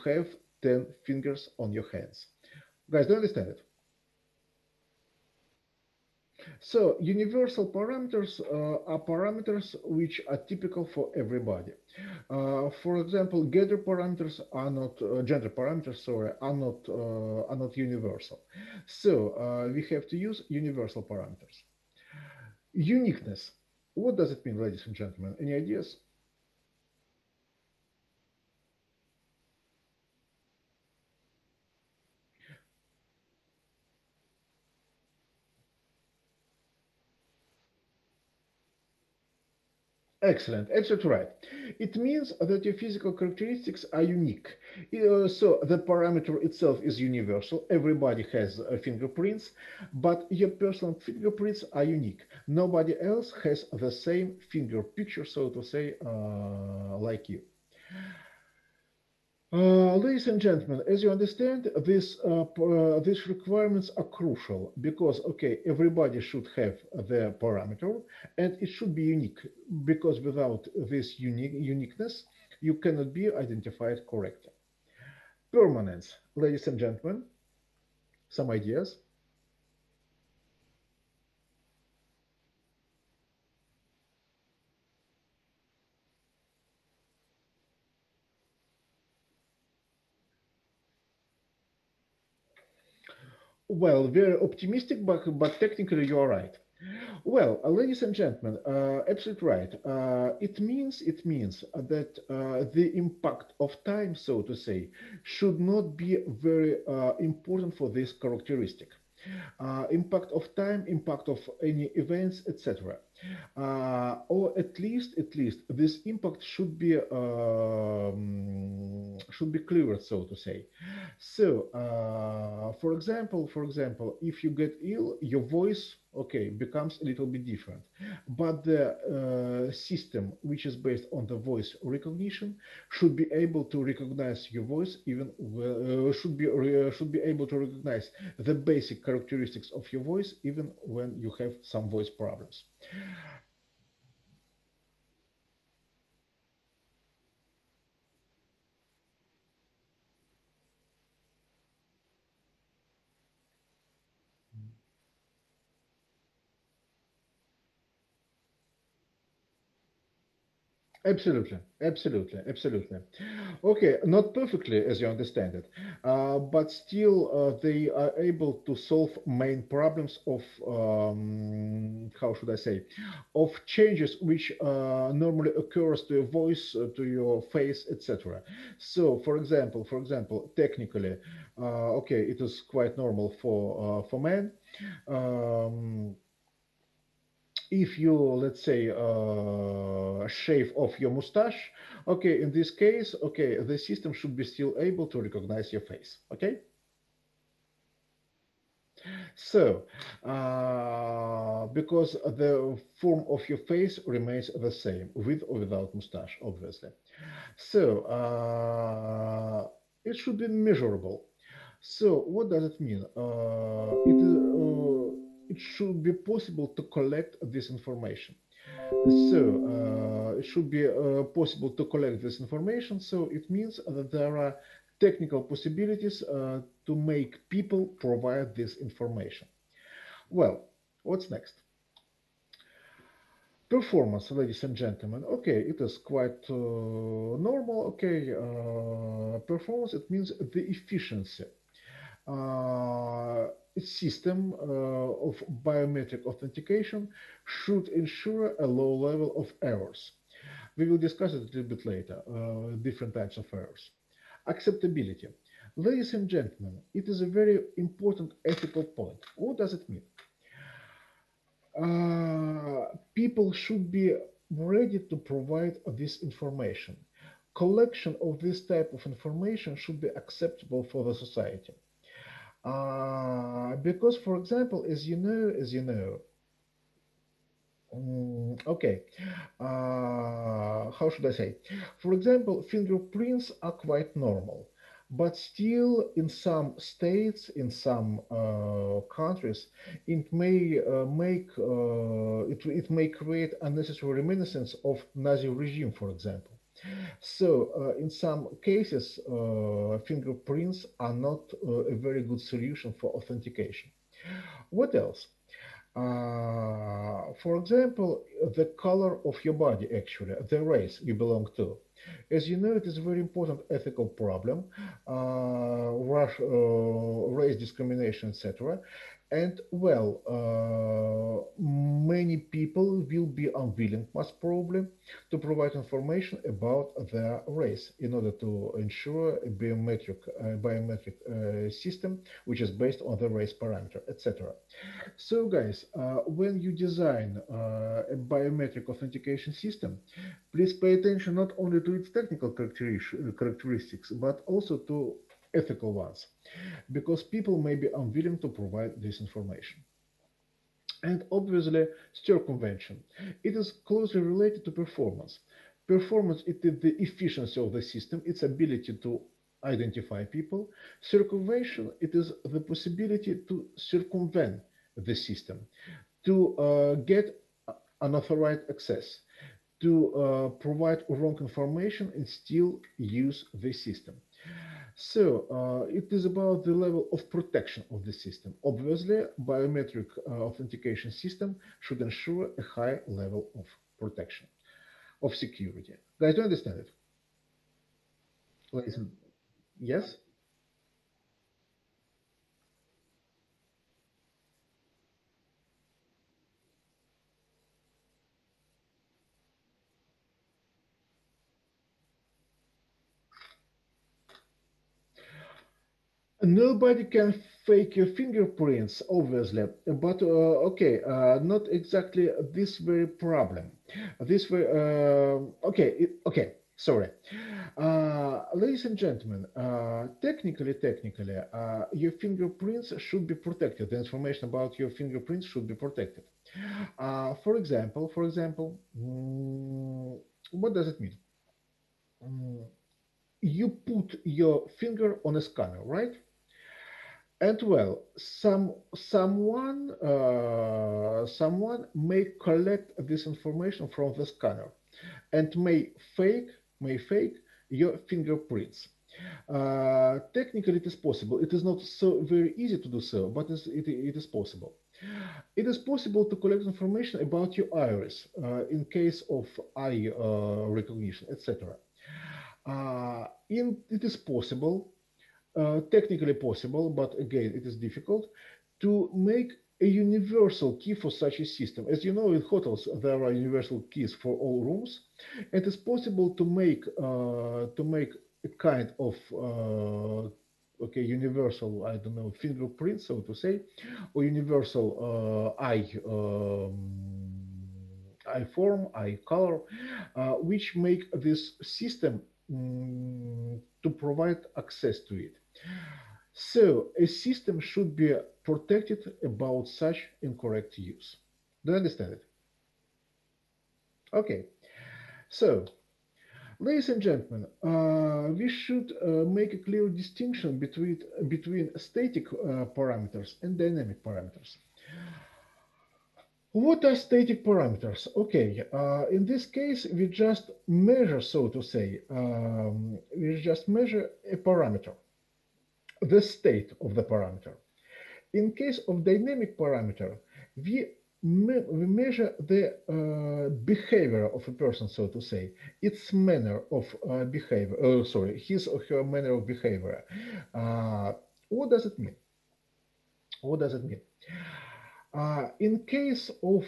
have 10 fingers on your hands. Guys, do you understand it? So universal parameters are parameters which are typical for everybody. For example, gender parameters, sorry, are not universal. So we have to use universal parameters. Uniqueness. What does it mean, ladies and gentlemen? Any ideas? Excellent, absolutely right. It means that your physical characteristics are unique. So the parameter itself is universal. Everybody has fingerprints, but your personal fingerprints are unique. Nobody else has the same finger picture, so to say, like you. Ladies and gentlemen, as you understand, these requirements are crucial because, okay, everybody should have their parameter and it should be unique because without this uniqueness, you cannot be identified correctly. Permanence, ladies and gentlemen, some ideas. Well, very optimistic, but technically you are right. Well, ladies and gentlemen, absolutely right. It means that the impact of time, so to say, should not be very important for this characteristic. Impact of time, impact of any events, etc. Or at least this impact should be clearer, so to say. So, for example, if you get ill, your voice, okay, becomes a little bit different. But the system, which is based on the voice recognition, should be able to recognize your voice, should be able to recognize the basic characteristics of your voice, even when you have some voice problems. Absolutely, absolutely, absolutely. Okay, not perfectly, as you understand it, but still they are able to solve main problems of, how should I say, of changes which normally occurs to your voice, to your face, etc. So, for example, technically, okay, it is quite normal for men. Um, if you, let's say, shave off your mustache, okay, in this case, okay, the system should be still able to recognize your face. Okay. So, because the form of your face remains the same with or without mustache, obviously. So, it should be measurable. So, what does it mean? It should be possible to collect this information. So, it should be possible to collect this information. So, it means that there are technical possibilities to make people provide this information. Well, what's next? Performance, ladies and gentlemen. Okay, it is quite normal. Okay, performance, it means the efficiency. A system of biometric authentication should ensure a low level of errors. We will discuss it a little bit later, different types of errors. Acceptability. Ladies and gentlemen, it is a very important ethical point. What does it mean? People should be ready to provide this information. Collection of this type of information should be acceptable for the society. Because, for example, as you know, okay, how should I say? For example, fingerprints are quite normal, but still, in some states, in some countries, it may create unnecessary reminiscence of Nazi regime, for example. So, in some cases, fingerprints are not a very good solution for authentication. What else? For example, the color of your body, actually, the race you belong to. As you know, it is a very important ethical problem, race discrimination, etc. And well, many people will be unwilling, most probably, to provide information about their race in order to ensure a biometric system which is based on the race parameter, etc. So, guys, when you design a biometric authentication system, please pay attention not only to its technical characteristics, but also to ethical ones, because people may be unwilling to provide this information. And obviously, circumvention. It is closely related to performance. Performance it is the efficiency of the system, its ability to identify people. Circumvention it is the possibility to circumvent the system, to get unauthorized access, to provide wrong information and still use the system. So, it is about the level of protection of the system. Obviously, biometric authentication system should ensure a high level of protection, of security. Guys, do you understand it? Listen, yes? Nobody can fake your fingerprints, obviously, but okay, not exactly this very problem. This very okay. Sorry, ladies and gentlemen. Technically, your fingerprints should be protected. The information about your fingerprints should be protected. For example, what does it mean? Mm, you put your finger on a scanner, right? And well, someone may collect this information from the scanner and may fake your fingerprints. Technically, it is possible. It is not so very easy to do so, but it is possible. It is possible to collect information about your iris in case of eye recognition, etc. It is possible, technically possible, but again, it is difficult to make a universal key for such a system. As you know, in hotels there are universal keys for all rooms. It is possible to make a kind of universal, I don't know, fingerprint, so to say, or universal eye form, eye color, which make this system to provide access to it. So a system should be protected about such incorrect use. Do you understand it? Okay. So, ladies and gentlemen, we should make a clear distinction between static parameters and dynamic parameters. What are static parameters? Okay, in this case, we just measure, so to say, we just measure a parameter, the state of the parameter. In case of dynamic parameter, we measure the behavior of a person, so to say, its manner of behavior, sorry, his or her manner of behavior. Uh, what does it mean? What does it mean? In case of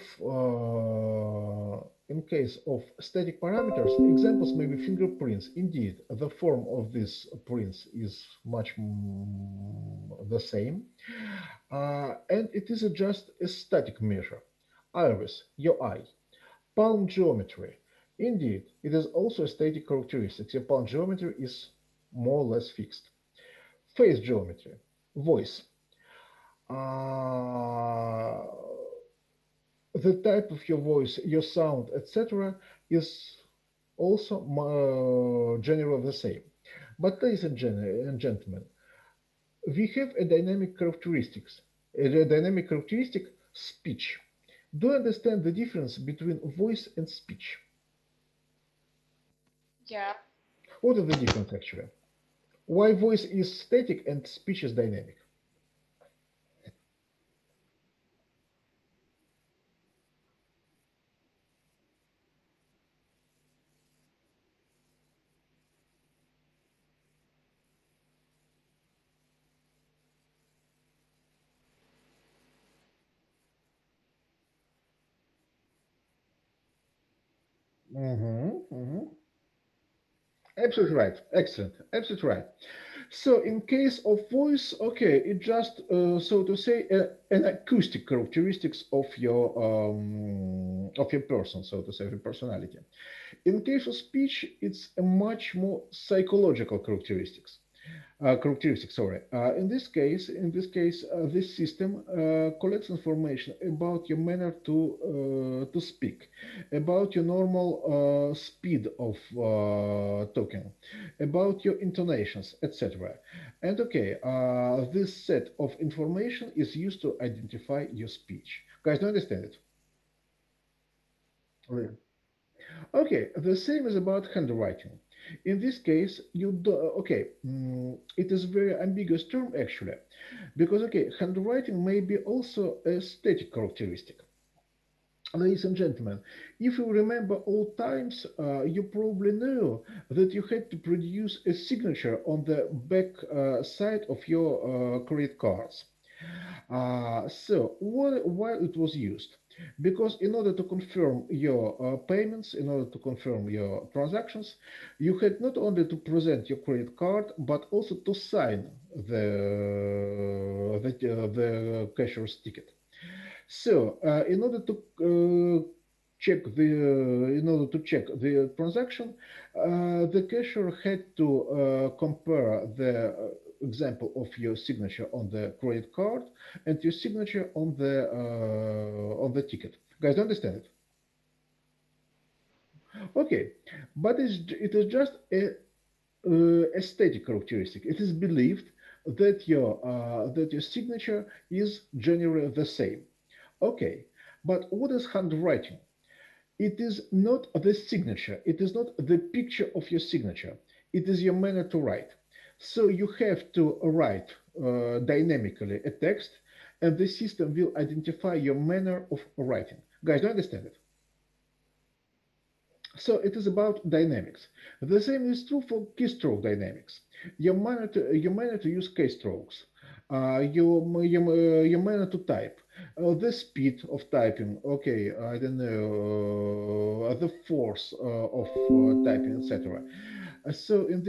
static parameters, examples may be fingerprints. Indeed, the form of these prints is much the same, and it is just a static measure. Iris, your eye, palm geometry. Indeed, it is also a static characteristic. Your palm geometry is more or less fixed. Face geometry, voice. Uh, the type of your voice, your sound, etc., is also generally the same. But ladies and gentlemen, we have a dynamic characteristics, a dynamic characteristic speech. Do you understand the difference between voice and speech? Yeah. What is the difference actually? Why voice is static and speech is dynamic? Mm-hmm. Absolutely right. Excellent. Absolutely right. So in case of voice, okay, it just so to say an acoustic characteristics of your person, so to say, of your personality. In case of speech, it's a much more psychological characteristics. Sorry. In this case, this system collects information about your manner to speak, about your normal speed of talking, about your intonations, etc. And okay, this set of information is used to identify your speech. Guys, do you understand it? Really? Okay, the same is about handwriting. In this case, you do, okay, it is very ambiguous term actually, because okay, handwriting may be also a static characteristic. Ladies and gentlemen, if you remember old times, you probably know that you had to produce a signature on the back side of your credit cards. Why it was used? Because in order to confirm your payments, in order to confirm your transactions, you had not only to present your credit card, but also to sign the cashier's ticket. In order to check the transaction, the cashier had to compare the example of your signature on the credit card and your signature on the ticket. Guys, understand it? Okay, but it is just a aesthetic characteristic. It is believed that your signature is generally the same. Okay, but what is handwriting? It is not the signature. It is not the picture of your signature. It is your manner to write. So you have to write dynamically a text, and the system will identify your manner of writing. Guys, do you understand it? So it is about dynamics. The same is true for keystroke dynamics. Your manner to use keystrokes, your manner to type, the speed of typing. Okay, I don't know, the force of typing, etc. So it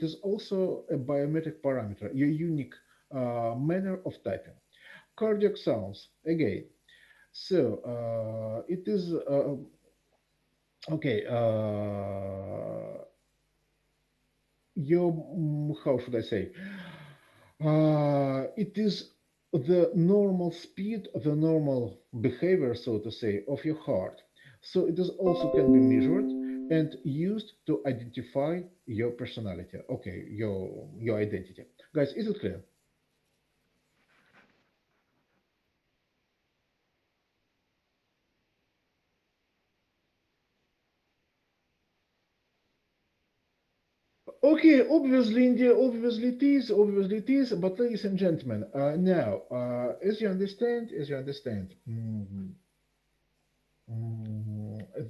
is also a biometric parameter, your unique manner of typing. Cardiac sounds again. It is okay. How should I say? It is the normal speed, the normal behavior, so to say, of your heart. So it is also can be measured and used to identify your personality. Okay, your identity. Guys, is it clear? Okay, obviously, India, obviously it is, but ladies and gentlemen, now, as you understand,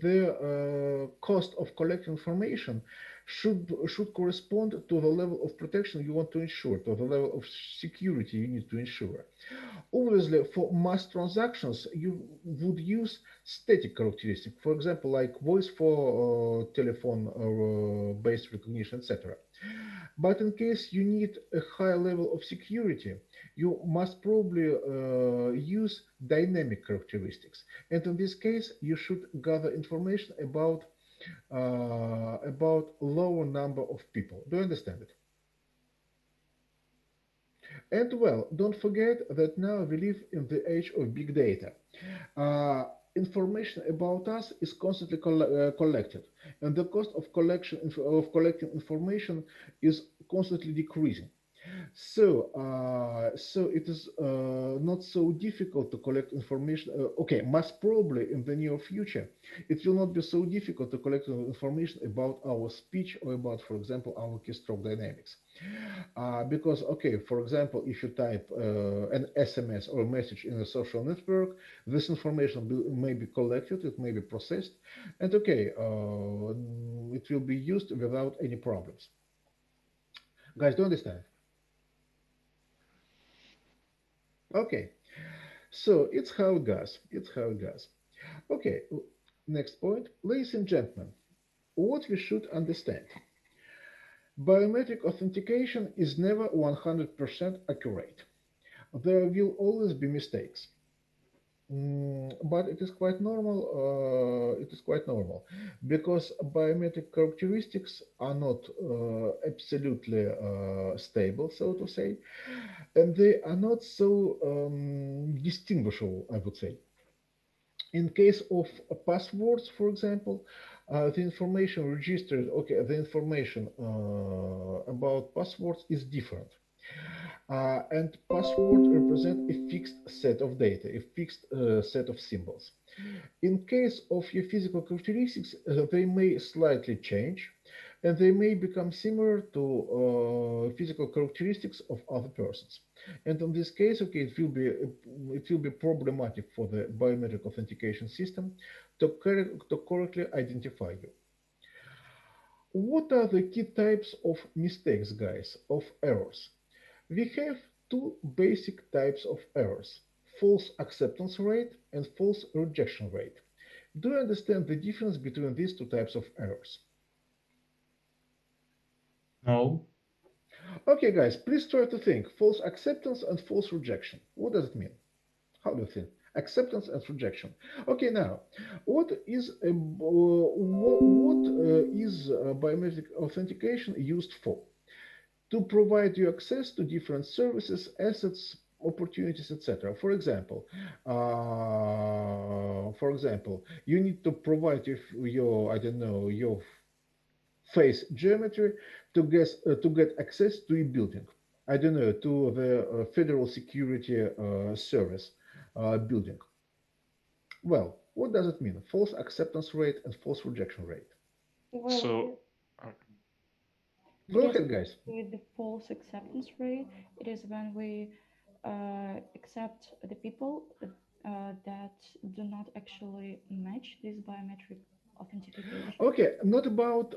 the cost of collecting information should correspond to the level of protection you want to ensure, to the level of security you need to ensure. Obviously, for mass transactions, you would use static characteristic, for example, like voice for telephone based recognition, etc. But in case you need a high level of security, you must probably use dynamic characteristics. And in this case, you should gather information about lower number of people. Do you understand it? And well, don't forget that now we live in the age of big data. Uh, Information about us is constantly collected, and the cost of collecting information is constantly decreasing. So it is not so difficult to collect information. Okay, most probably in the near future, it will not be so difficult to collect information about our speech or about, for example, our keystroke dynamics. Because, okay, for example, if you type an SMS or a message in a social network, this information may be collected, it may be processed, and okay, it will be used without any problems. Guys, do you understand? Okay. So it's how it goes. It's how it goes. Okay, next point. Ladies and gentlemen, what we should understand. Biometric authentication is never 100% accurate. There will always be mistakes. But it is quite normal. It is quite normal because biometric characteristics are not absolutely stable, so to say, and they are not so distinguishable, I would say. In case of passwords, for example, the information registered, okay, the information about passwords is different. And password represent a fixed set of data, a fixed set of symbols. In case of your physical characteristics, they may slightly change, and they may become similar to physical characteristics of other persons. And in this case, okay, it will be problematic for the biometric authentication system to correctly identify you. What are the key types of mistakes, guys, of errors? We have two basic types of errors: false acceptance rate and false rejection rate. Do you understand the difference between these two types of errors? No. Okay, guys, please try to think. False acceptance and false rejection. What does it mean? How do you think? Acceptance and rejection. Okay, now, what is biometric authentication used for? To provide you access to different services, assets, opportunities, etc. For example, you need to provide your, I don't know, your face geometry to get access to a building. I don't know, to the Federal Security Service building. Well, what does it mean? False acceptance rate and false rejection rate. Well, So, uh, Go yes, ahead, guys. with the false acceptance rate, it is when we accept the people that do not actually match this biometric authentication. Okay, not about.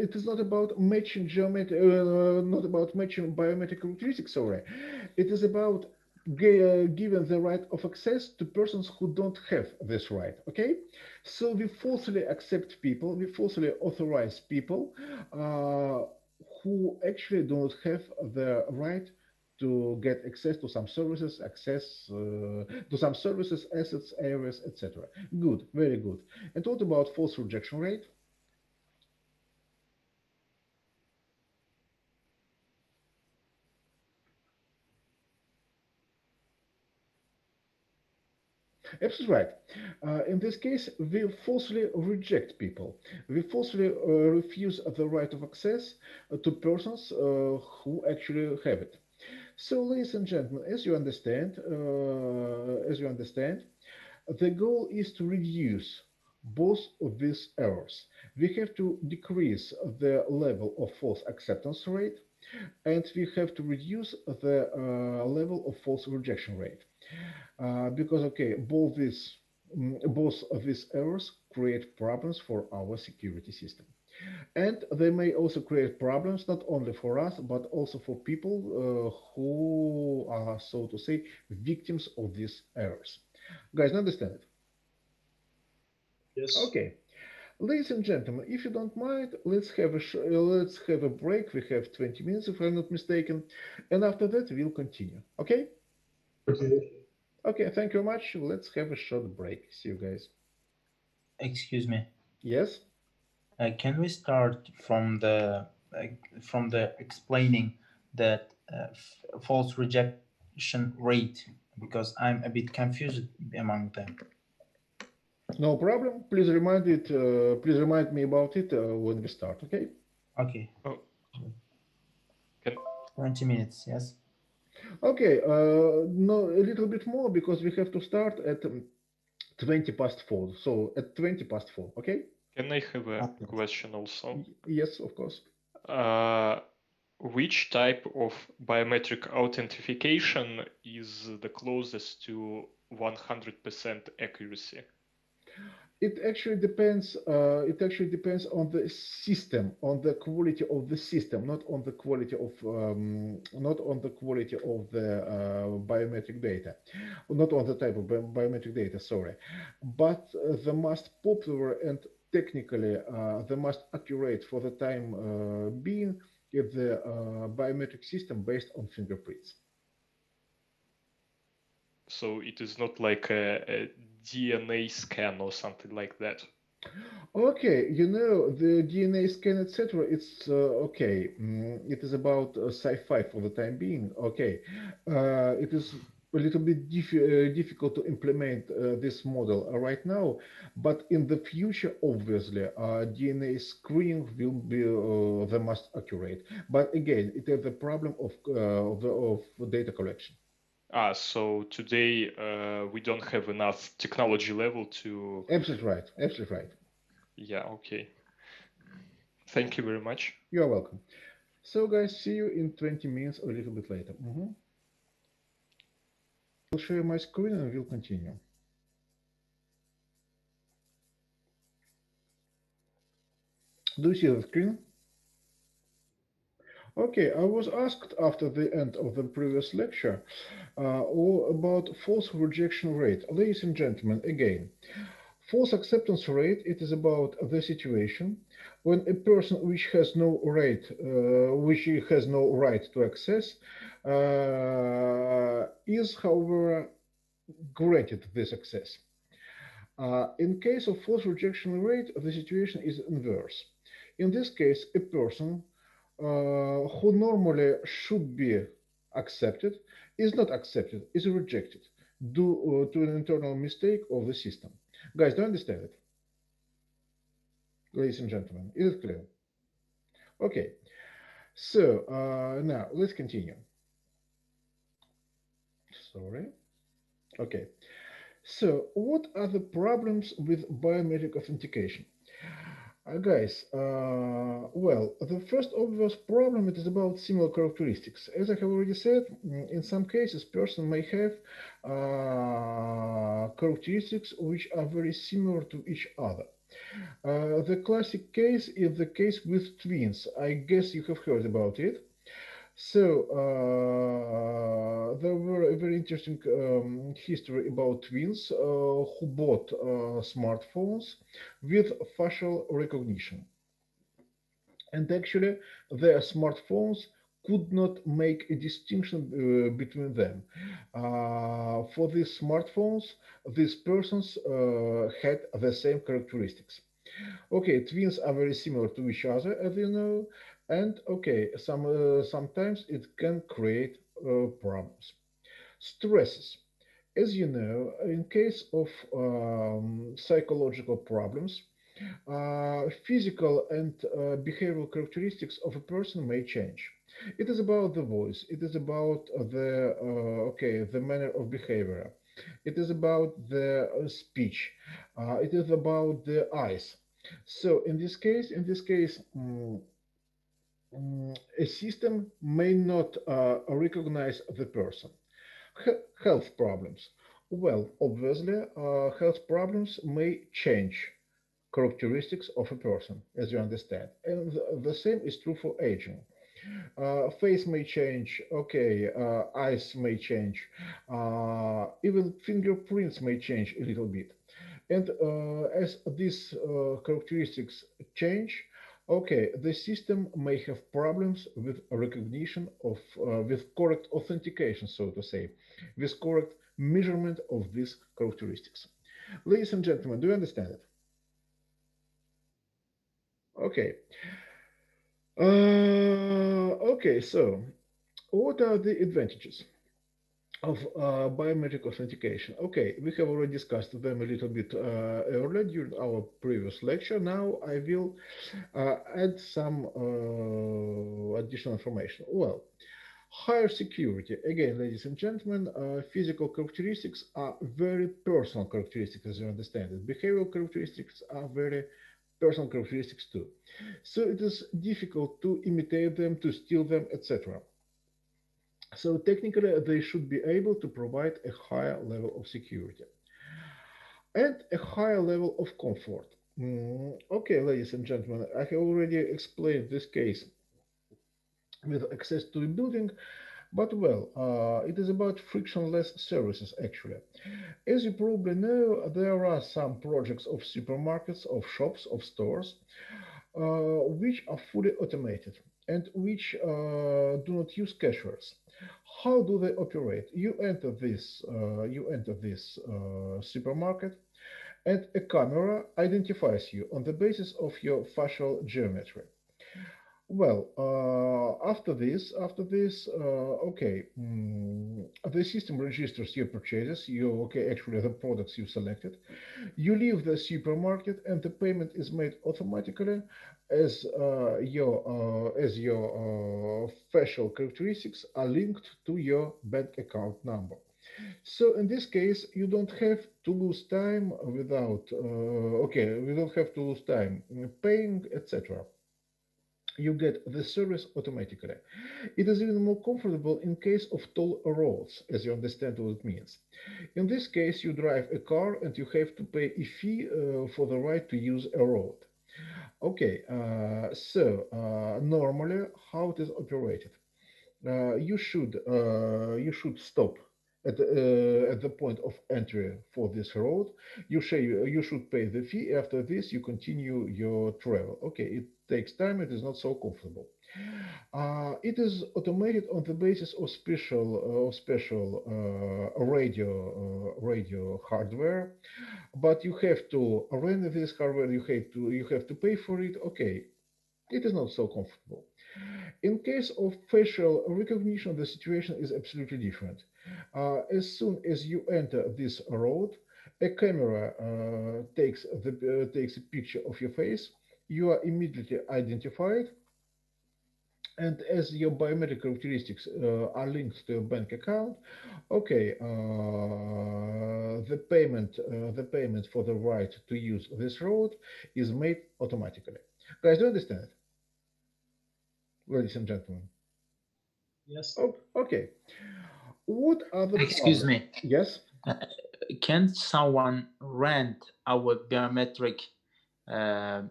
It is not about matching geometry. Not about matching biometric characteristics. Sorry, it is about giving the right of access to persons who don't have this right. Okay, so we falsely accept people. We falsely authorize people uh, who actually don't have the right to get access to some services, assets, areas, etc. Good, very good. And what about false rejection rate? Absolutely right. In this case, we falsely reject people. We falsely refuse the right of access to persons who actually have it. So, ladies and gentlemen, as you understand, the goal is to reduce both of these errors. We have to decrease the level of false acceptance rate, and we have to reduce the level of false rejection rate. Because okay, both of these errors create problems for our security system, and they may also create problems not only for us but also for people who are, so to say, victims of these errors. Guys, understand it? Yes. Okay, ladies and gentlemen, if you don't mind, let's have a break. We have 20 minutes, if I'm not mistaken, and after that we'll continue. Okay? Okay. Okay, thank you very much. Let's have a short break. See you guys. Excuse me. Yes? Can we start from the explaining that false rejection rate, because I'm a bit confused among them. No problem. Please remind me about it when we start, okay? Okay. oh, can 20 minutes. Yes. Okay, no, a little bit more because we have to start at 20 past 4. So at 20 past 4, okay? can I have a Okay. question also? Yes, of course. Uh, which type of biometric authentication is the closest to 100% accuracy? It actually depends on the system, on the quality of the system, not on the quality of the biometric data, not on the type of biometric data. Sorry, but the most popular and technically the most accurate for the time being is the biometric system based on fingerprints. So it is not like a DNA scan or something like that. Okay, the DNA scan, etc. It's okay. It is about sci-fi for the time being. Okay, it is a little bit difficult to implement this model right now, but in the future, obviously, DNA screening will be the most accurate. But again, it is the problem of data collection. So today we don't have enough technology level to. Absolutely right. Absolutely right. Yeah, okay. Thank you very much. You are welcome. So, guys, see you in 20 minutes or a little bit later. I'll share my screen and we'll continue. Do you see the screen? Okay, I was asked after the end of the previous lecture all about false rejection rate. Ladies and gentlemen, again, false acceptance rate, it is about the situation when a person which has no right to access, is, however, granted this access. In case of false rejection rate, the situation is inverse. In this case, a person who normally should be accepted is not accepted, is rejected due to an internal mistake of the system. Guys, do you understand it? Ladies and gentlemen, is it clear? Okay, so now let's continue. Sorry. Okay, so what are the problems with biometric authentication? Guys, well, the first obvious problem it is about similar characteristics. As I have already said, in some cases, person may have characteristics which are very similar to each other. The classic case is the case with twins. I guess you have heard about it. So there were a very interesting history about twins who bought smartphones with facial recognition, and actually their smartphones could not make a distinction between them. For these smartphones, these persons had the same characteristics. Okay, twins are very similar to each other, as you know, and okay, sometimes it can create problems. Stresses. As you know, in case of psychological problems, physical and behavioral characteristics of a person may change. It is about the voice. It is about the manner of behavior. It is about the speech. It is about the eyes. So in this case, a system may not recognize the person. Health problems. Well, obviously, health problems may change characteristics of a person, as you understand. And the same is true for aging. Face may change, okay, eyes may change, even fingerprints may change a little bit. And as these characteristics change, okay, the system may have problems with recognition of, with correct authentication, so to say, with correct measurement of these characteristics. Ladies and gentlemen, do you understand it? Okay. Okay, so what are the advantages of biometric authentication? Okay, we have already discussed them a little bit earlier during our previous lecture. Now I will add some additional information. Well, higher security. Again, ladies and gentlemen, physical characteristics are very personal characteristics, as you understand it. Behavioral characteristics are very personal characteristics too. So it is difficult to imitate them, to steal them, etc. So technically, they should be able to provide a higher level of security and a higher level of comfort. Okay, ladies and gentlemen, I have already explained this case with access to a building, but well, it is about frictionless services actually. As you probably know, there are some projects of supermarkets, of shops, of stores, which are fully automated and which do not use cashiers. How do they operate? You enter this supermarket, and a camera identifies you on the basis of your facial geometry. Well, the system registers your purchases, actually the products you selected. You leave the supermarket, and the payment is made automatically as your facial characteristics are linked to your bank account number. So in this case, you don't have to lose time we don't have to lose time paying, etc. You get the service automatically. It is even more comfortable in case of toll roads, as you understand what it means. In this case, you drive a car and you have to pay a fee for the right to use a road. Okay, normally how it is operated. You should stop at the point of entry for this road. You should pay the fee. After this, you continue your travel. Okay, it takes time. It is not so comfortable. It is automated on the basis of special radio hardware, but you have to rent this hardware. You have to pay for it. Okay, it is not so comfortable. In case of facial recognition, the situation is absolutely different. As soon as you enter this road, a camera takes a picture of your face. You are immediately identified, and as your biometric characteristics are linked to your bank account, okay, the payment for the right to use this road is made automatically. Guys, do you understand, ladies and gentlemen? Yes. Oh, okay. What are the Excuse problems? me. Yes? Uh, can someone rent our uh,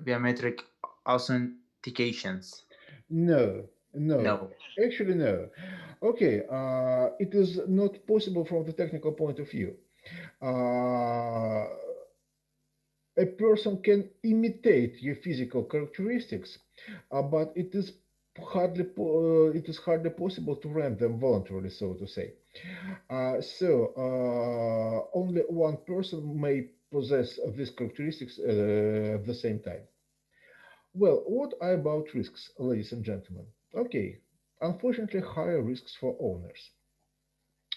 biometric authentications? No, no. No. Actually, no. Okay, it is not possible from the technical point of view. Uh, a person can imitate your physical characteristics, but it is hardly possible to rent them voluntarily, so to say. Only one person may possess these characteristics at the same time. Well, what are about risks, ladies and gentlemen? Okay, unfortunately, higher risks for owners.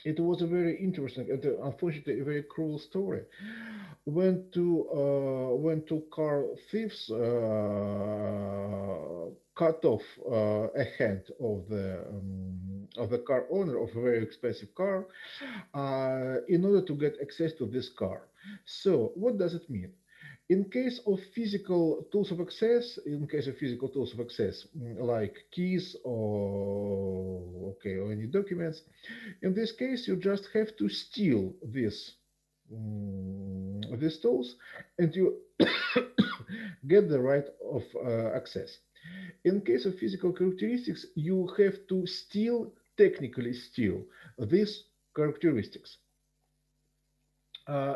It was a very interesting and unfortunately a very cruel story. When two car thieves cut off a hand of the car owner of a very expensive car in order to get access to this car. So what does it mean? In case of physical tools of access, like keys or any documents, in this case, you just have to steal these tools, and you get the right of access. In case of physical characteristics, you have to technically steal these characteristics.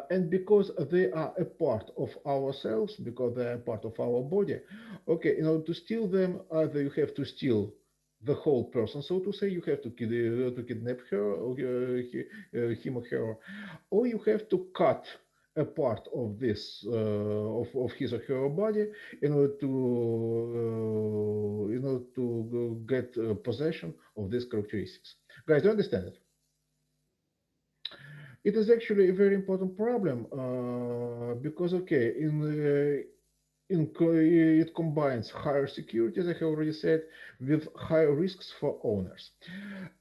And because they are a part of ourselves, because they are part of our body, okay, in order to steal them, either you have to steal the whole person, so to say, you have to kidnap her, or him or her, or you have to cut a part of of his or her body in order to get possession of these characteristics. Guys, do you understand it? It is actually a very important problem because, okay, it combines higher security, as I have already said, with higher risks for owners.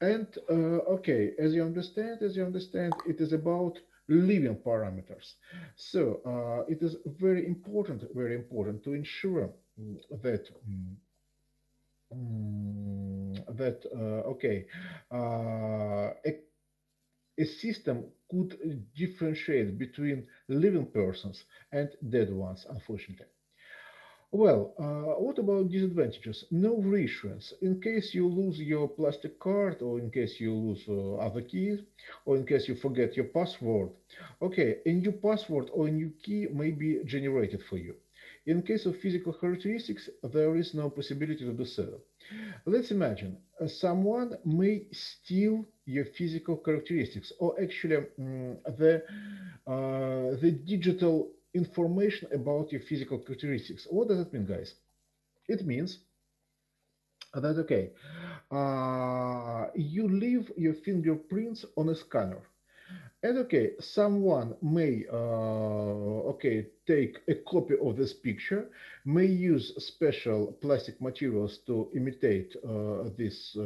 And okay, as you understand, it is about living parameters. So it is very important to ensure that okay, a system could differentiate between living persons and dead ones, unfortunately. Well, what about disadvantages? No reassurance. In case you lose your plastic card, or in case you lose other keys, or in case you forget your password, okay, a new password or a new key may be generated for you. In case of physical characteristics, there is no possibility to do so. Let's imagine someone may steal your physical characteristics, or actually the digital information about your physical characteristics. What does it mean, guys? It means that okay, you leave your fingerprints on a scanner. And okay, someone may okay take a copy of this picture, may use special plastic materials to imitate this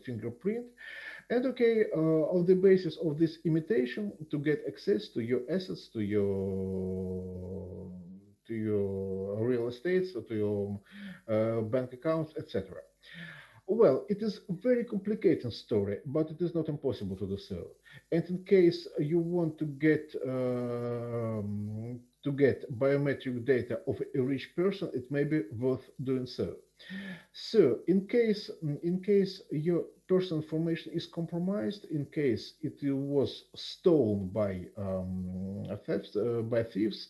fingerprint, and okay, on the basis of this imitation, to get access to your assets, to your real estates, or to your bank accounts, etc. Well, it is a very complicated story, but it is not impossible to do so. And in case you want to get to get biometric data of a rich person, it may be worth doing so. So, in case your personal information is compromised, in case it was stolen by thieves,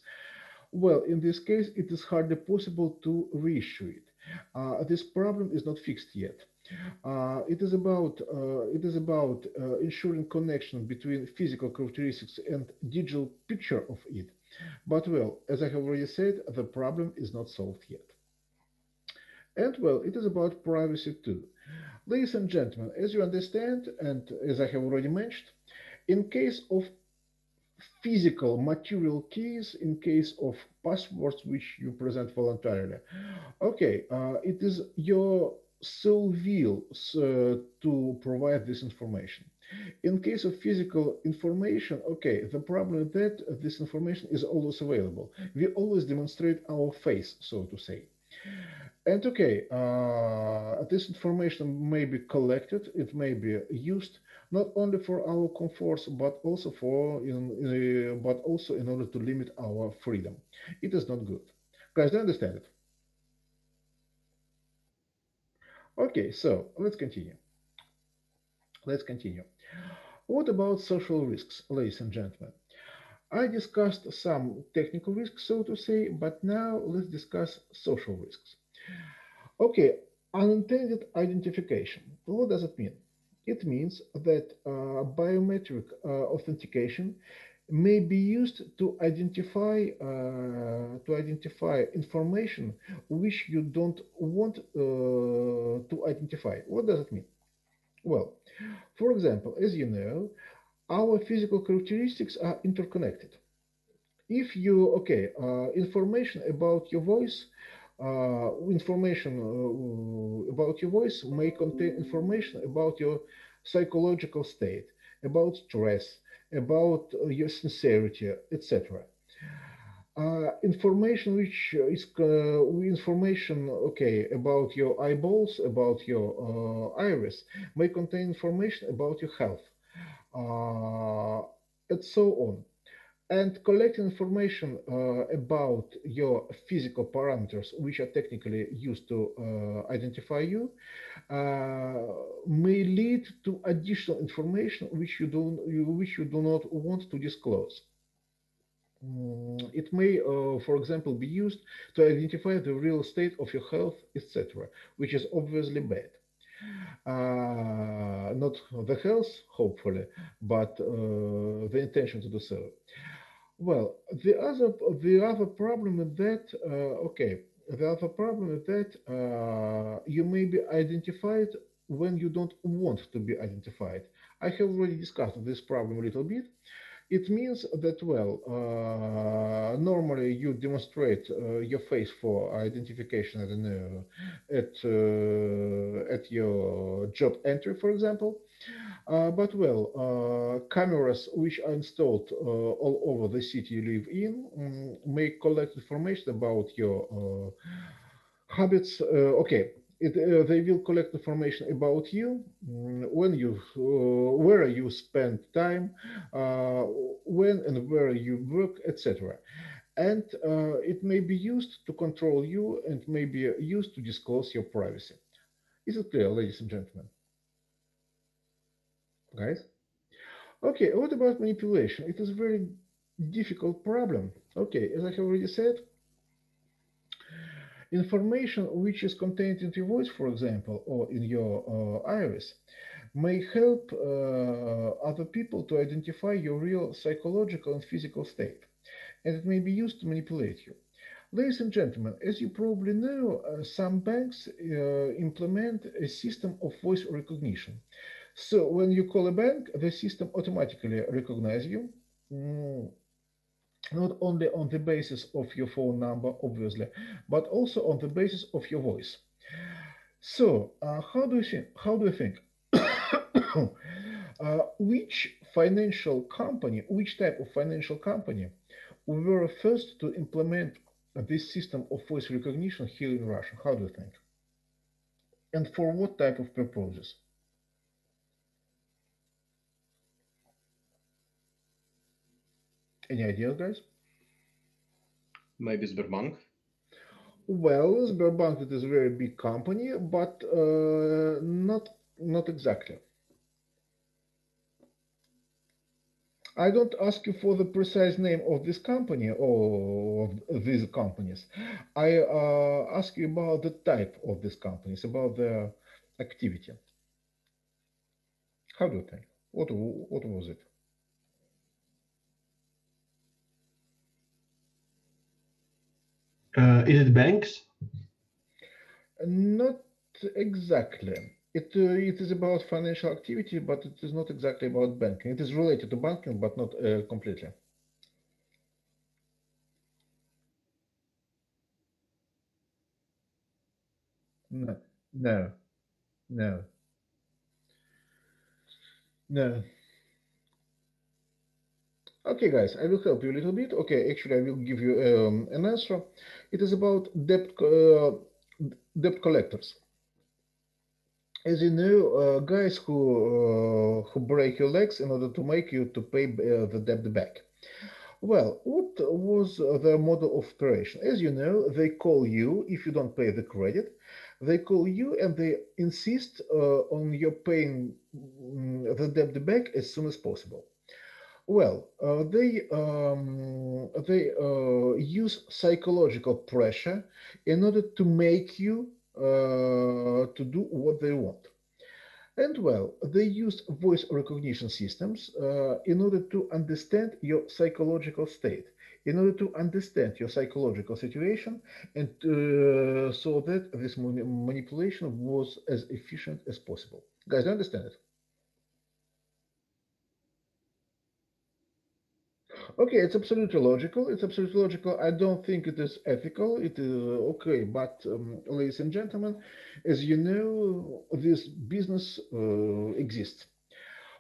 well, in this case, it is hardly possible to reissue it. This problem is not fixed yet. It is about ensuring connection between physical characteristics and digital picture of it. But well, as I have already said, the problem is not solved yet. And well, it is about privacy too. Ladies and gentlemen, as you understand, and as I have already mentioned, in case of physical material keys, in case of passwords which you present voluntarily, okay, it is your sole will to provide this information. In case of physical information, okay, the problem is that this information is always available. We always demonstrate our face, so to say. And okay, this information may be collected, it may be used not only for our comforts, but also in order to limit our freedom. It is not good. Guys, do you understand it? Okay, so let's continue. Let's continue. What about social risks, ladies and gentlemen? I discussed some technical risks, so to say, but now let's discuss social risks. Okay, unintended identification. What does it mean? It means that biometric authentication may be used to identify information which you don't want to identify. What does it mean? Well, for example, as you know, our physical characteristics are interconnected. If you okay information about your voice information about your voice may contain information about your psychological state, about stress, about your sincerity, etc. Information which is information okay about your eyeballs, about your iris, may contain information about your health, uh, and so on. And collect information about your physical parameters, which are technically used to identify you, uh, may lead to additional information which you do not want to disclose. It may, for example, be used to identify the real state of your health, etc., which is obviously bad. Not the health, hopefully, but the intention to do so. Well, the other problem is that okay, the other problem is that you may be identified when you don't want to be identified. I have already discussed this problem a little bit. It means that, well, normally you demonstrate your face for identification, I don't know, at your job entry, for example. But well, cameras which are installed all over the city you live in may collect information about your habits. Okay, they will collect information about you, where you spend time, uh, when and where you work, etc. And it may be used to control you and may be used to disclose your privacy. Is it clear, ladies and gentlemen? Guys? Okay, what about manipulation? It is a very difficult problem. Okay, as I have already said, information which is contained in your voice, for example, or in your iris, may help other people to identify your real psychological and physical state, and it may be used to manipulate you. Ladies and gentlemen, as you probably know, some banks implement a system of voice recognition. So when you call a bank, the system automatically recognizes you, mm, not only on the basis of your phone number, obviously, but also on the basis of your voice. So, how do you think? How do you think? Which financial company, which type of financial company, were first to implement this system of voice recognition here in Russia? How do you think? And for what type of purposes? Any ideas, guys? Maybe Sberbank. Well, Sberbank it is a very big company, but not exactly. I don't ask you for the precise name of this company or of these companies. I ask you about the type of these companies, about their activity. How do you think? What was it? Is it banks? Not exactly. It is about financial activity, but it is not exactly about banking. It is related to banking, but not completely. No, no, no, no. Okay, guys, I will help you a little bit. Okay, actually, I will give you an answer. It is about debt collectors. As you know, guys who break your legs in order to make you to pay the debt back. Well, what was their model of operation? As you know, they call you if you don't pay the credit. They call you and they insist on your paying the debt back as soon as possible. Well, they use psychological pressure in order to make you to do what they want. And well, they use voice recognition systems in order to understand your psychological state, in order to understand your psychological situation, and so that this manipulation was as efficient as possible. Guys, do you understand it? Okay, it's absolutely logical. It's absolutely logical. I don't think it is ethical. It is okay, but ladies and gentlemen, as you know, this business exists.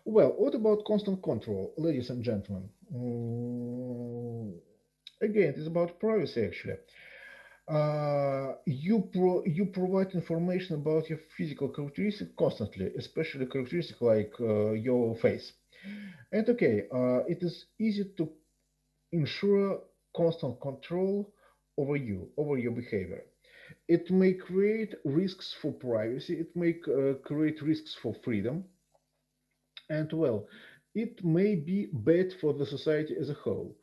Well, what about constant control, ladies and gentlemen? Again, it is about privacy actually. You provide information about your physical characteristics constantly, especially characteristics like your face. And okay, it is easy to ensure constant control over you, over your behavior. It may create risks for privacy. It may create risks for freedom. And well, it may be bad for the society as a whole.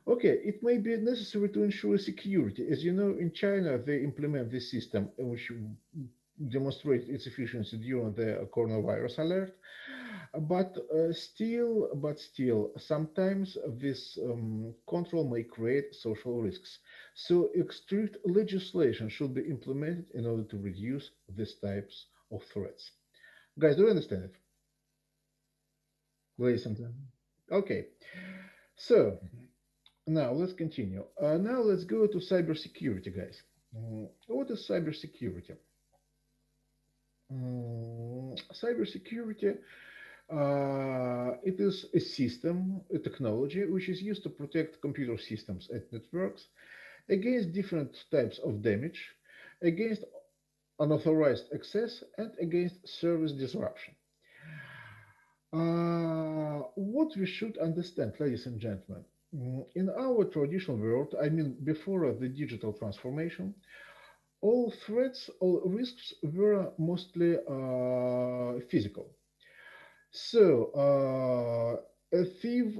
Okay, it may be necessary to ensure security. As you know, in China, they implement this system which demonstrated its efficiency during the coronavirus alert. But still, sometimes this control may create social risks. So, strict legislation should be implemented in order to reduce these types of threats. Guys, do you understand it? Ladies and gentlemen. Okay, so now let's continue. Now let's go to cybersecurity, guys. What is cybersecurity? Cybersecurity, it is a system, a technology which is used to protect computer systems and networks against different types of damage, against unauthorized access, and against service disruption. What we should understand, ladies and gentlemen, in our traditional world, I mean before the digital transformation, all threats, all risks were mostly physical. So a thief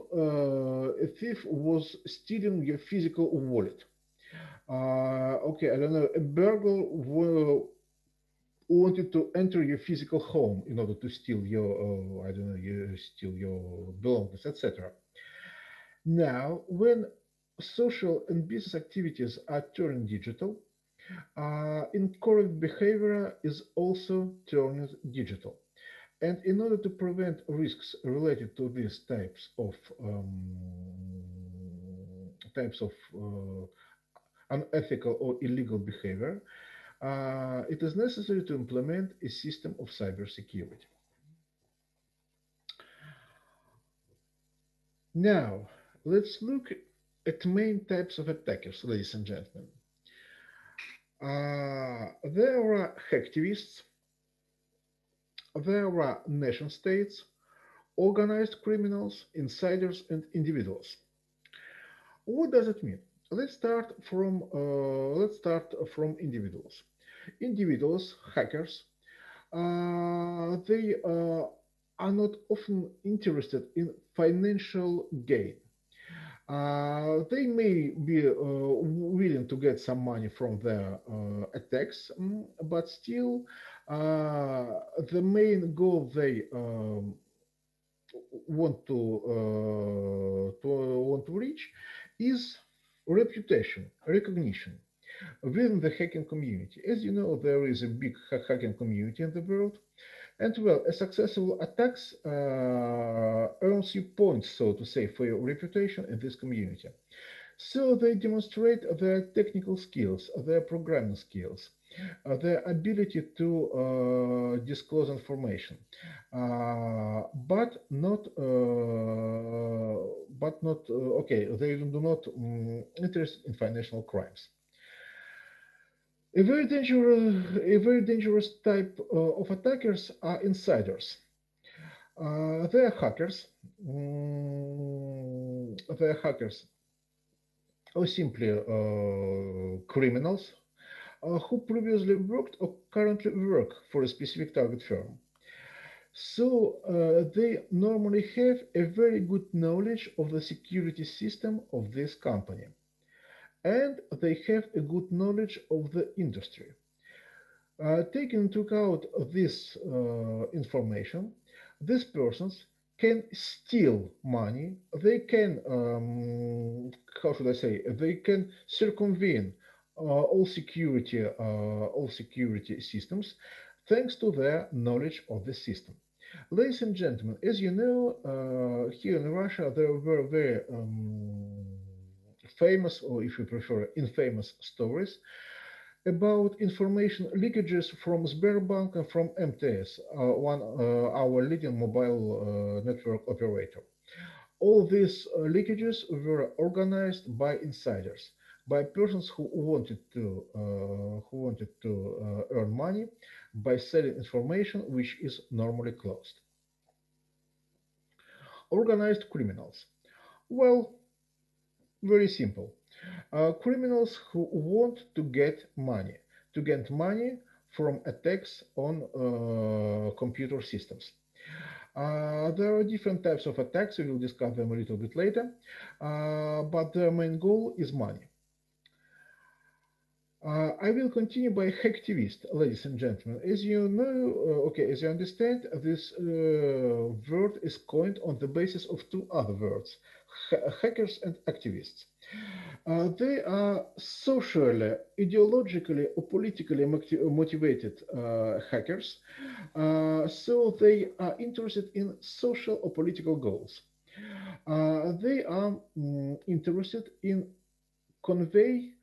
was stealing your physical wallet. Okay, I don't know. A burglar wanted to enter your physical home in order to steal your, I don't know, you steal your belongings, etc. Now, when social and business activities are turning digital, incorrect behavior is also turning digital. And in order to prevent risks related to these types of unethical or illegal behavior, it is necessary to implement a system of cybersecurity. Now, let's look at main types of attackers, ladies and gentlemen. There are hacktivists, there are nation states, organized criminals, insiders, and individuals. What does it mean? let's start from individuals. Individuals, hackers, they are not often interested in financial gain. They may be willing to get some money from their attacks, but still, the main goal they want to reach is reputation, recognition within the hacking community. As you know, there is a big hacking community in the world, and well, a successful attacks earns you points, so to say, for your reputation in this community. So they demonstrate their technical skills, their programming skills, their ability to disclose information, okay. They do not interest in financial crimes. A very dangerous type of attackers are insiders. They are hackers. They are hackers or simply criminals who previously worked or currently work for a specific target firm. So they normally have a very good knowledge of the security system of this company, and they have a good knowledge of the industry. Taking into account this information, these persons can steal money. They can, how should I say, they can circumvent all security systems thanks to their knowledge of the system. Ladies and gentlemen, as you know, here in Russia there were very famous, or if you prefer, infamous stories about information leakages from Sberbank and from MTS, our leading mobile network operator. All these leakages were organized by insiders, by persons who wanted to earn money by selling information which is normally closed. Organized criminals. Well, very simple. Criminals who want to get money from attacks on computer systems. There are different types of attacks. We will discuss them a little bit later, but their main goal is money. I will continue by hacktivist, ladies and gentlemen. As you know, as you understand, this word is coined on the basis of two other words, hackers and activists. They are socially, ideologically, or politically motivated hackers, so they are interested in social or political goals. They are interested in convey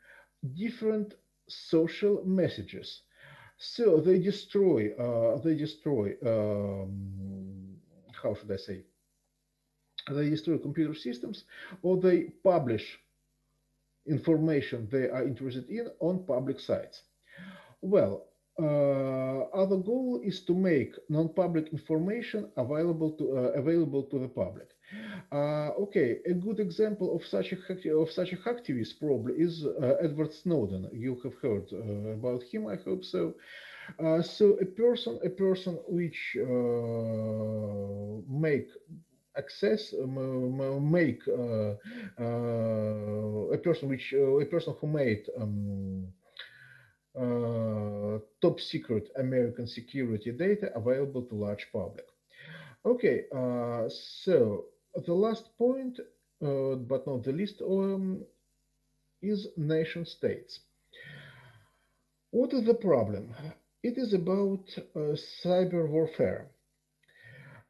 different social messages. So how should I say? They destroy computer systems, or they publish information they are interested in on public sites. Well, other goal is to make non-public information available to the public. Okay, a good example of such a hacktivist probably is Edward Snowden. You have heard about him, I hope so. So a person which make access make a person who made top secret American security data available to large public. Okay, so the last point, but not the least, is nation states. What is the problem? It is about cyber warfare.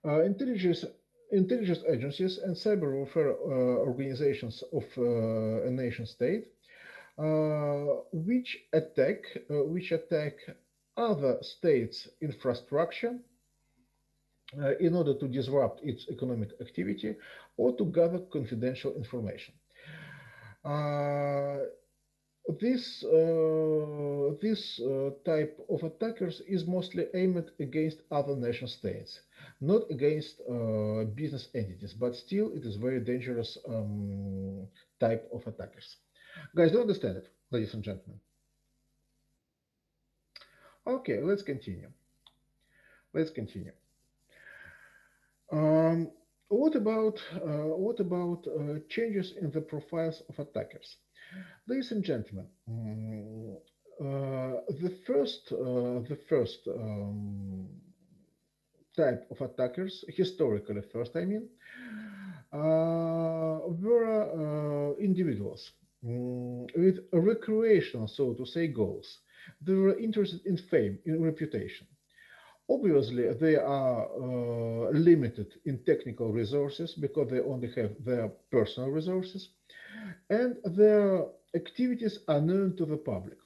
Intelligence agencies and cyber warfare organizations of a nation state, which attack other states' infrastructure in order to disrupt its economic activity or to gather confidential information. Uh, this type of attackers is mostly aimed against other nation states, not against business entities, but still it is very dangerous type of attackers. Guys, do you understand it, ladies and gentlemen? Okay, let's continue. Let's continue. Um, what about changes in the profiles of attackers? Ladies and gentlemen, the first type of attackers, historically first, I mean, were individuals with recreational, so to say, goals. They were interested in fame, in reputation. Obviously, they are limited in technical resources because they only have their personal resources, and their activities are known to the public.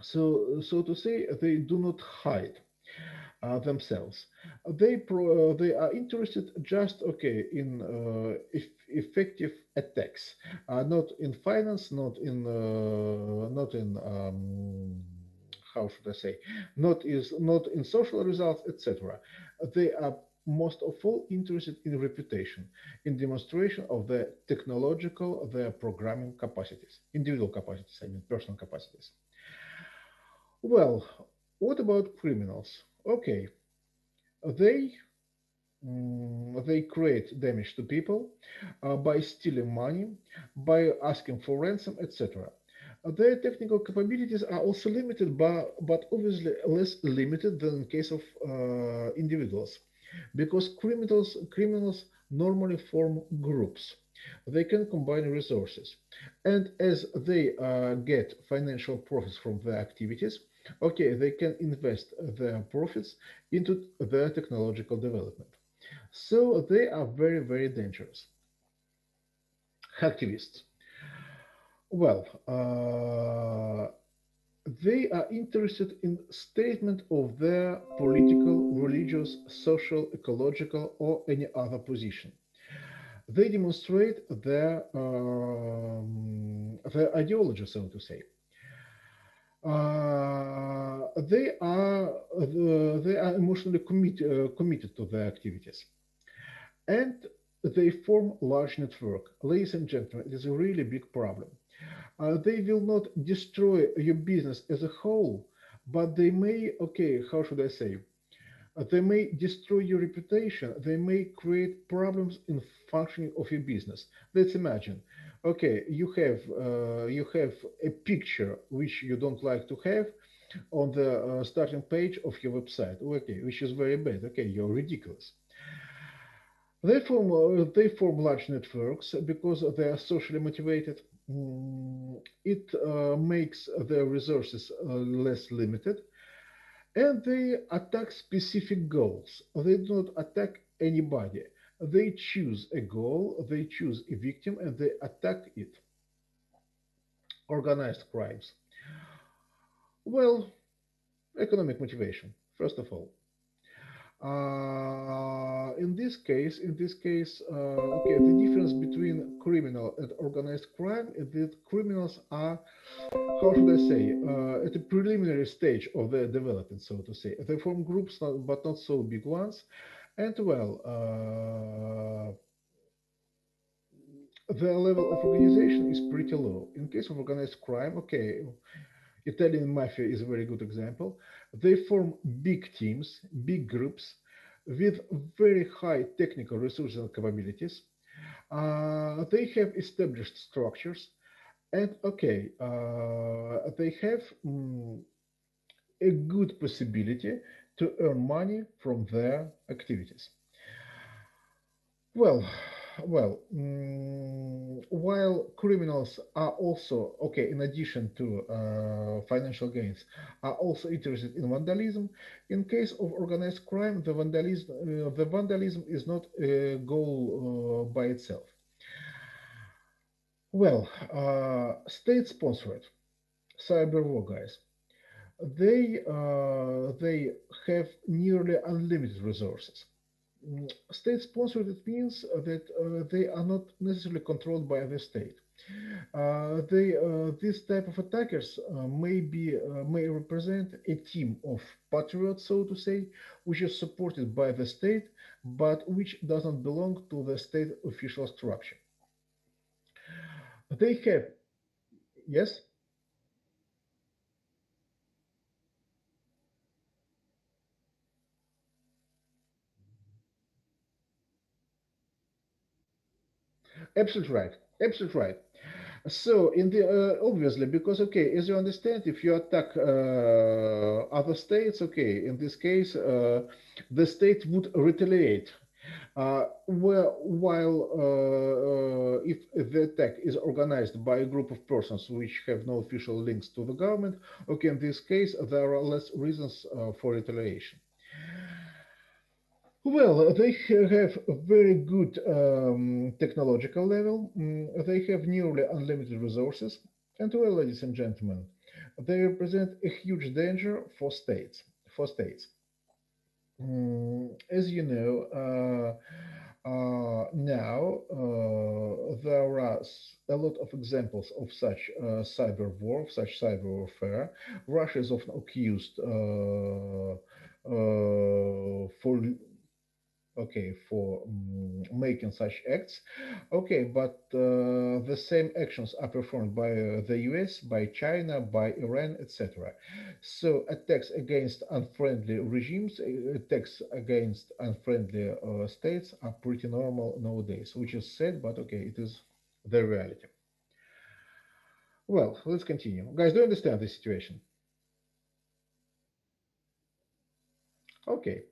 So to say, they do not hide themselves. They are interested just okay in effective attacks, not in finance, not in how should I say, not in social results, etc. They are most of all interested in reputation, in demonstration of their technological, their programming capacities, individual capacities, I mean personal capacities. Well, what about criminals? Okay, they they create damage to people by stealing money, by asking for ransom, etc. Their technical capabilities are also limited, but obviously less limited than in case of individuals, because criminals normally form groups. They can combine resources, and as they get financial profits from their activities, okay, they can invest their profits into their technological development. So they are very, very dangerous. Hacktivists. Well, they are interested in statement of their political, religious, social, ecological, or any other position. They demonstrate their ideology, so to say. They are emotionally committed to their activities, and they form large network. Ladies and gentlemen, it is a really big problem. They will not destroy your business as a whole, but they may, okay, how should I say? They may destroy your reputation. They may create problems in functioning of your business. Let's imagine, okay, you have a picture which you don't like to have on the starting page of your website. Okay, which is very bad. Okay, you're ridiculous. They form large networks because they are socially motivated. It makes their resources less limited, and they attack specific goals. They do not attack anybody. They choose a goal, they choose a victim, and they attack it. Organized crimes. Well, economic motivation, first of all. Okay, the difference between criminal and organized crime is that criminals are, how should I say, at a preliminary stage of their development, so to say. They form groups, but not so big ones, and well, their level of organization is pretty low. In case of organized crime, okay, Italian mafia is a very good example. They form big teams, big groups with very high technical resources and capabilities. They have established structures, and okay, they have a good possibility to earn money from their activities. Well, while criminals are also, okay, in addition to financial gains, are also interested in vandalism. In case of organized crime, the vandalism is not a goal by itself. Well, state-sponsored cyber war guys. They have nearly unlimited resources. State-sponsored, it means that they are not necessarily controlled by the state. This type of attackers may represent a team of patriots, so to say, which is supported by the state, but which doesn't belong to the state official structure. They have Yes, absolutely right. Absolutely right. So, in the obviously, because okay, as you understand, if you attack other states, okay, in this case, the state would retaliate. While if the attack is organized by a group of persons which have no official links to the government, okay, in this case, there are less reasons for retaliation. Well, they have a very good technological level. They have nearly unlimited resources. And well, ladies and gentlemen, they represent a huge danger for states. For states. As you know, now there are a lot of examples of such cyber war, such cyber warfare. Russia is often accused for making such acts. Okay, but the same actions are performed by the US, by China, by Iran, etc. So attacks against unfriendly regimes, attacks against unfriendly states are pretty normal nowadays, which is sad, but okay, it is the reality. Well, let's continue. Guys, do you understand this situation? Okay.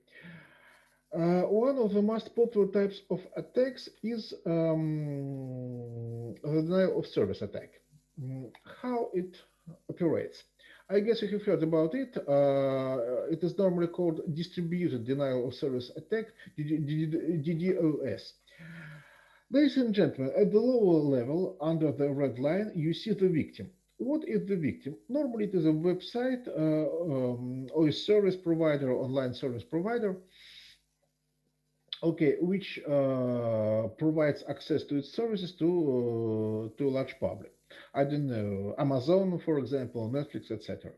One of the most popular types of attacks is the denial of service attack. How it operates? I guess you have heard about it. It is normally called distributed denial of service attack, DDoS. Ladies and gentlemen, at the lower level, under the red line, you see the victim. What is the victim? Normally, it is a website or a service provider, online service provider, okay, which provides access to its services to a large public. I don't know, Amazon, for example, Netflix, etc.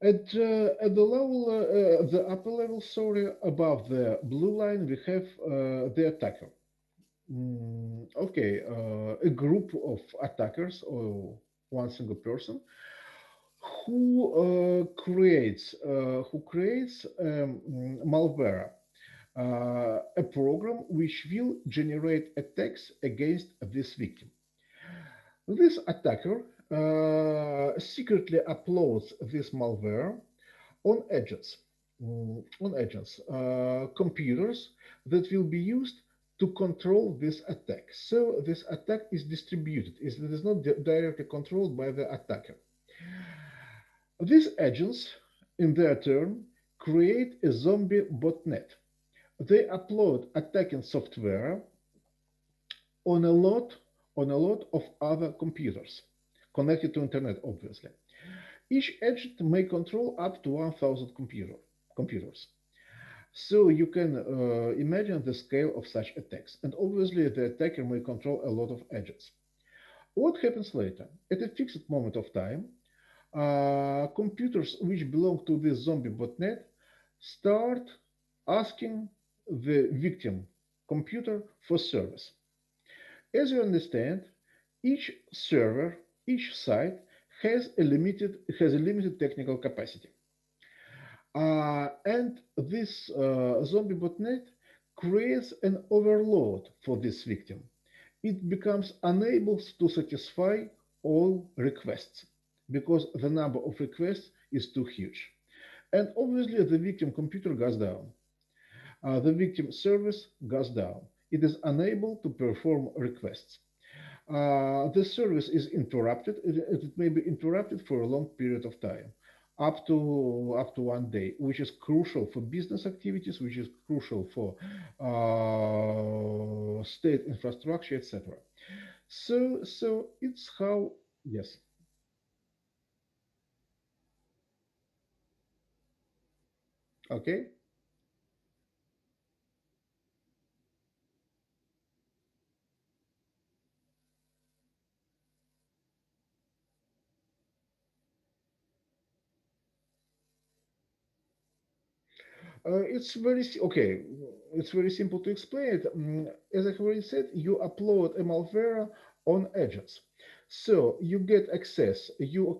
At the level, the upper level, sorry, above the blue line, we have the attacker. Okay, a group of attackers or one single person who creates malware, a program which will generate attacks against this victim. This attacker secretly uploads this malware on computers that will be used to control this attack. So this attack is distributed, it is not directly controlled by the attacker. These agents, in their turn, create a zombie botnet. They upload attacking software on a lot of other computers connected to internet, obviously. Each agent may control up to 1,000 computers. So you can imagine the scale of such attacks. And obviously, the attacker may control a lot of agents. What happens later? At a fixed moment of time, computers which belong to this zombie botnet start asking the victim computer for service. As you understand, each server, each site has a limited technical capacity. And this zombie botnet creates an overload for this victim. It becomes unable to satisfy all requests because the number of requests is too huge. And obviously, the victim computer goes down. The victim service goes down. It is unable to perform requests. The service is interrupted. It may be interrupted for a long period of time, up to 1 day, which is crucial for business activities, which is crucial for state infrastructure, etc. So it's how, yes. Okay. Okay. It's very simple to explain it. As I already said, you upload a malware on agents. So you get access. You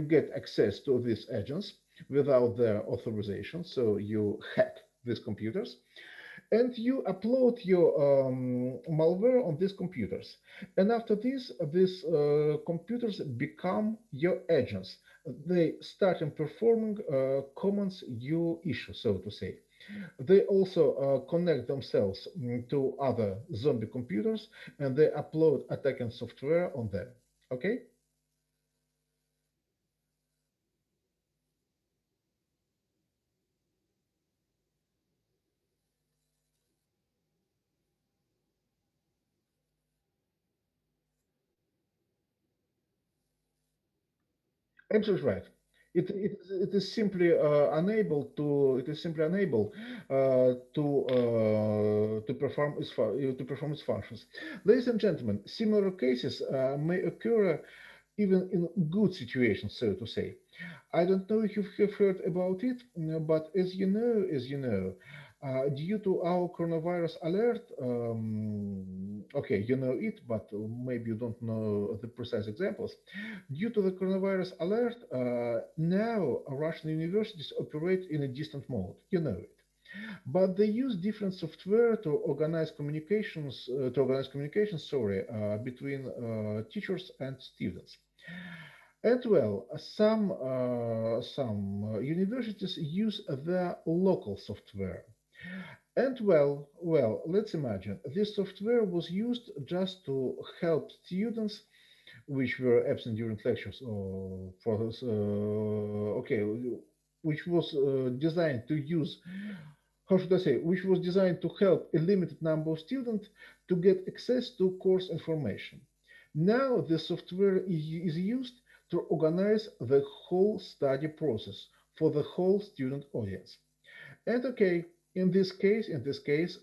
get access to these agents without their authorization. So you hack these computers and you upload your malware on these computers. And after this, these computers become your agents. They start in performing commands you issue, so to say. They also connect themselves to other zombie computers and they upload attacking software on them. Okay? Absolutely right. It is simply unable to to perform to perform its functions. Ladies and gentlemen, similar cases may occur even in good situations, so to say. I don't know if you have heard about it, but as you know, due to our coronavirus alert, okay, you know it, but maybe you don't know the precise examples. Due to the coronavirus alert, now Russian universities operate in a distant mode. You know it, but they use different software to organize communications. Sorry, between teachers and students. And well, some universities use their local software. And let's imagine this software was used just to help students which were absent during lectures or for this, okay, which was designed to use, how should I say, which was designed to help a limited number of students to get access to course information. Now the software is used to organize the whole study process for the whole student audience. And okay, in this case,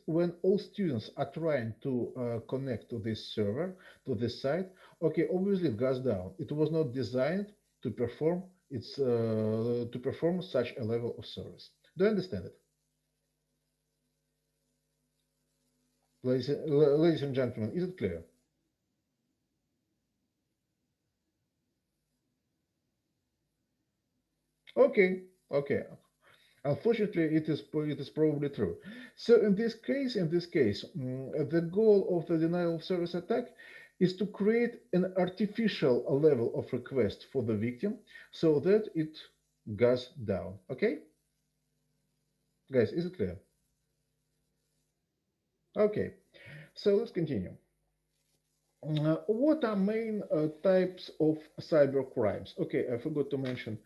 when all students are trying to connect to this server, to this site, okay, obviously it goes down. It was not designed to perform to perform such a level of service. Do you understand it, ladies and gentlemen? Is it clear? Okay, okay. Unfortunately, it is probably true. So in this case, the goal of the denial of service attack is to create an artificial level of request for the victim so that it goes down. Okay, guys, is it clear? Okay, so let's continue. What are main types of cyber crimes? Okay, I forgot to mention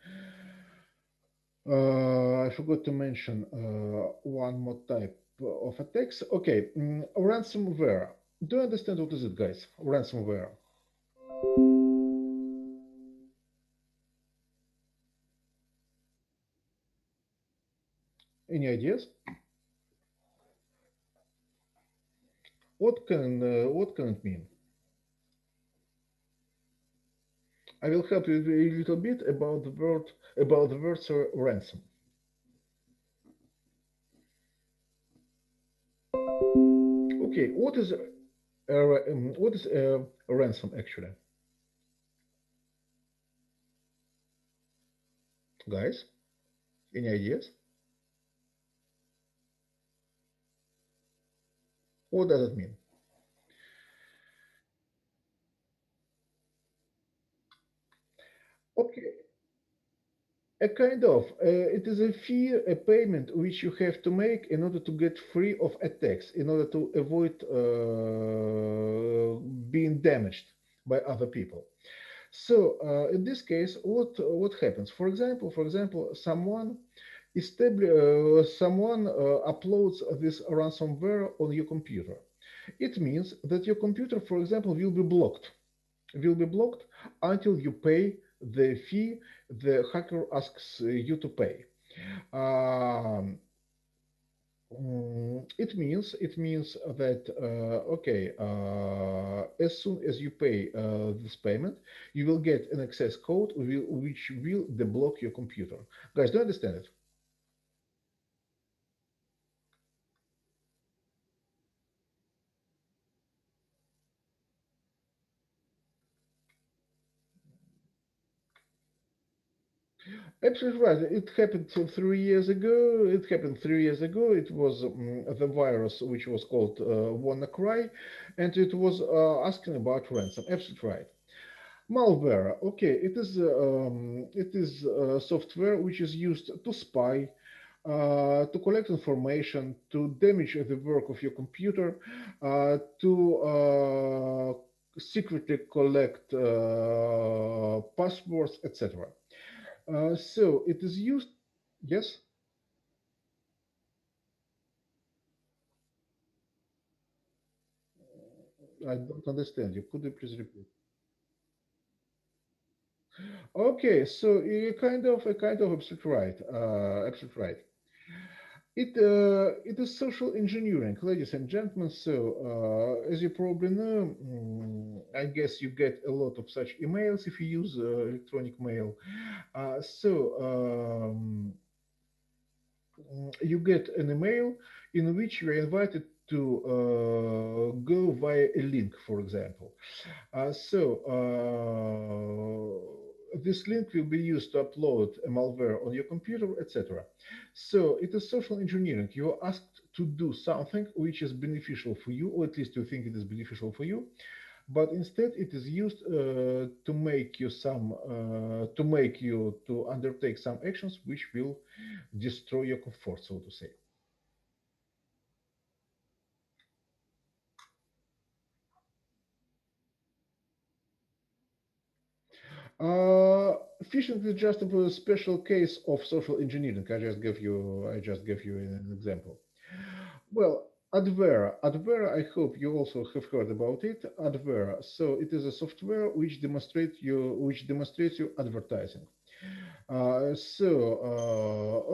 one more type of attacks. Okay, ransomware. Do you understand what is it, guys? Ransomware. Any ideas? What can it mean? I will help you a little bit about the word ransom. Okay, what is a ransom actually, guys? Any ideas? What does it mean? Okay, a kind of. It is a fee, a payment which you have to make in order to get free of attacks, in order to avoid being damaged by other people. So in this case, what happens? For example, someone uploads this ransomware on your computer. It means that your computer, for example, will be blocked until you pay the fee the hacker asks you to pay. Um, it means that okay, as soon as you pay this payment, you will get an access code which will deblock your computer. Guys, do you understand it? Absolutely right. It happened 3 years ago. It happened 3 years ago. It was the virus which was called WannaCry, and it was asking about ransom. Absolutely right. Malware. Okay, it is software which is used to spy, to collect information, to damage the work of your computer, to secretly collect passwords, etc. So it is used. Yes, I don't understand you. Could you please repeat? Okay, so you kind of absolutely right. Absolutely right. It is social engineering, ladies and gentlemen. So, as you probably know, I guess you get a lot of such emails if you use electronic mail. You get an email in which you are invited to go via a link, for example. This link will be used to upload a malware on your computer, etc. So it is social engineering. You are asked to do something which is beneficial for you, or at least you think it is beneficial for you, but instead it is used to make you to undertake some actions which will destroy your comfort, so to say. Uh, Phishing is just a special case of social engineering. I just gave you an example. Well, Adware, I hope you also have heard about it. Adware, so it is a software which demonstrates you advertising.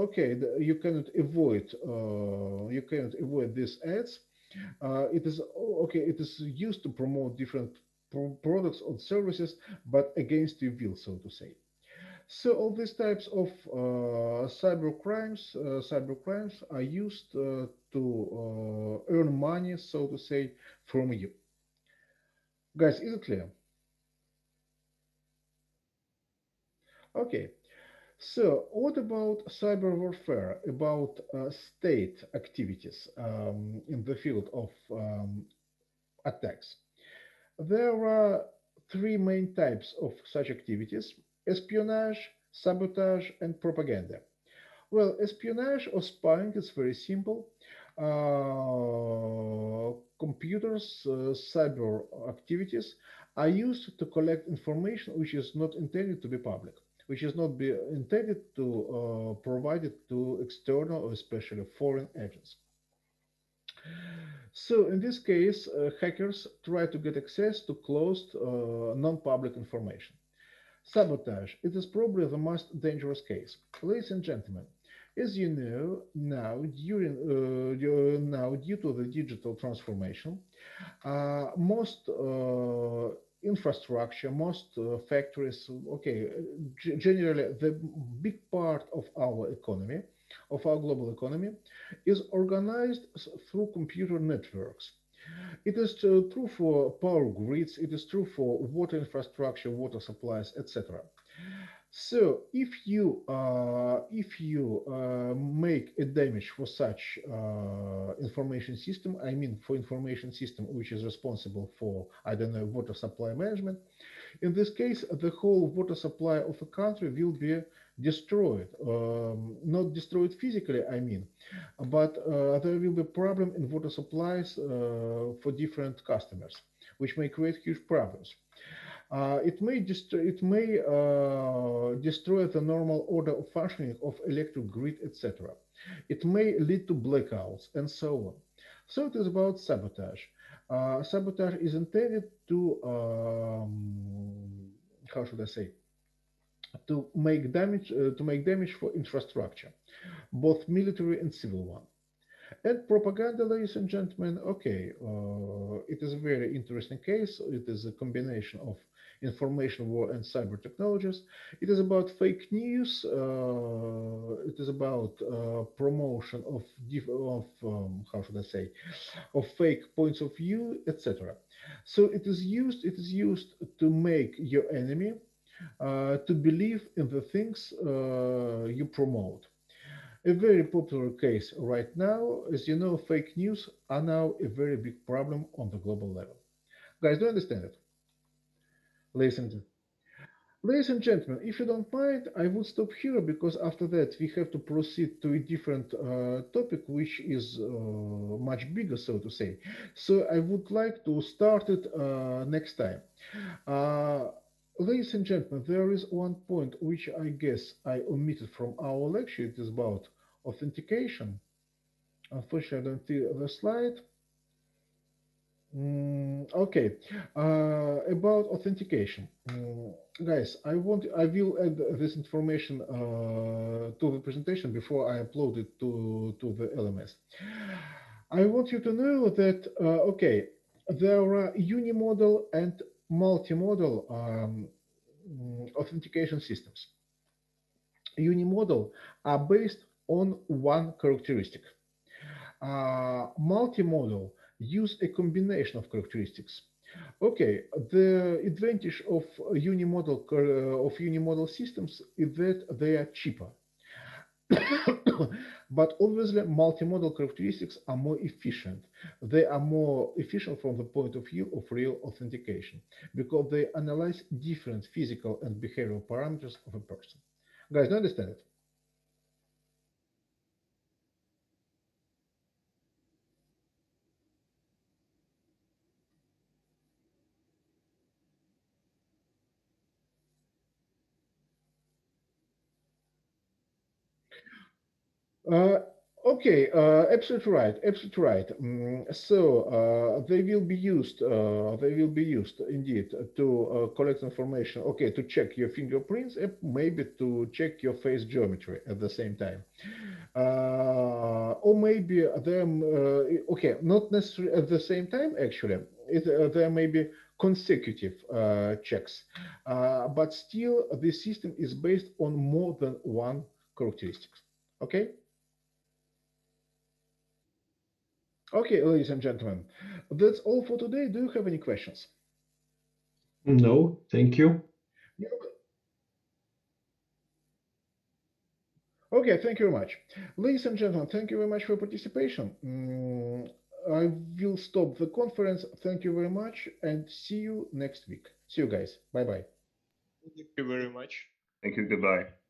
Okay, you cannot avoid these ads. Okay. It is used to promote different products or services, but against your will, so to say. So all these types of cyber crimes are used to earn money, so to say, from you. Guys, is it clear? Okay. So what about cyber warfare? About state activities in the field of attacks? There are three main types of such activities: espionage, sabotage, and propaganda. Well, espionage or spying is very simple. Computers, cyber activities are used to collect information which is not intended to be public, which is not be intended to provide it to external or especially foreign agents. So in this case, hackers try to get access to closed, non-public information. Sabotage. It is probably the most dangerous case. Ladies and gentlemen, as you know, now due to the digital transformation, most infrastructure, most factories, okay, generally the big part of our economy, of our global economy, is organized through computer networks. It is true for power grids, it is true for water infrastructure, water supplies, etc. So if you make a damage for such information system, I mean for information system which is responsible for, I don't know, water supply management, in this case the whole water supply of a country will be destroyed. Not destroyed physically, I mean, but there will be problem in water supplies for different customers, which may create huge problems. It may destroy the normal order of functioning of electric grid, etc. It may lead to blackouts and so on. So it is about sabotage. Sabotage is intended to, how should I say, to make damage for infrastructure, both military and civil one. And propaganda, ladies and gentlemen, okay, it is a very interesting case. It is a combination of information war and cyber technologies. It is about fake news. It is about promotion of how should I say, of fake points of view, etc. So it is used to make your enemy to believe in the things you promote. A very popular case right now, as you know, fake news are now a very big problem on the global level. Guys, do you understand it? Ladies and Ladies and gentlemen, if you don't mind, I would stop here because after that we have to proceed to a different topic, which is much bigger, so to say. So I would like to start it next time. Uh, Ladies and gentlemen, there is one point which I guess I omitted from our lecture. It is about authentication. Unfortunately, I don't see the slide. Okay, about authentication, guys. I will add this information to the presentation before I upload it to the LMS. I want you to know that okay, there are unimodal and multimodal authentication systems. Unimodal are based on one characteristic. Multimodal use a combination of characteristics. Okay, the advantage of unimodal systems is that they are cheaper. But obviously, multimodal characteristics are more efficient. They are more efficient from the point of view of real authentication because they analyze different physical and behavioral parameters of a person. Guys, do you understand it? Uh, okay, absolutely right, absolutely right. So they will be used. They will be used indeed to collect information. Okay, to check your fingerprints and maybe to check your face geometry at the same time. Or maybe them. Okay, not necessarily at the same time. Actually, there may be consecutive checks, but still the system is based on more than one characteristics. Okay. Okay, ladies and gentlemen, that's all for today. Do you have any questions? No, thank you. Yeah. Okay, thank you very much. Ladies and gentlemen, thank you very much for your participation. I will stop the conference. Thank you very much and see you next week. See you guys. Bye bye. Thank you very much. Thank you. Goodbye.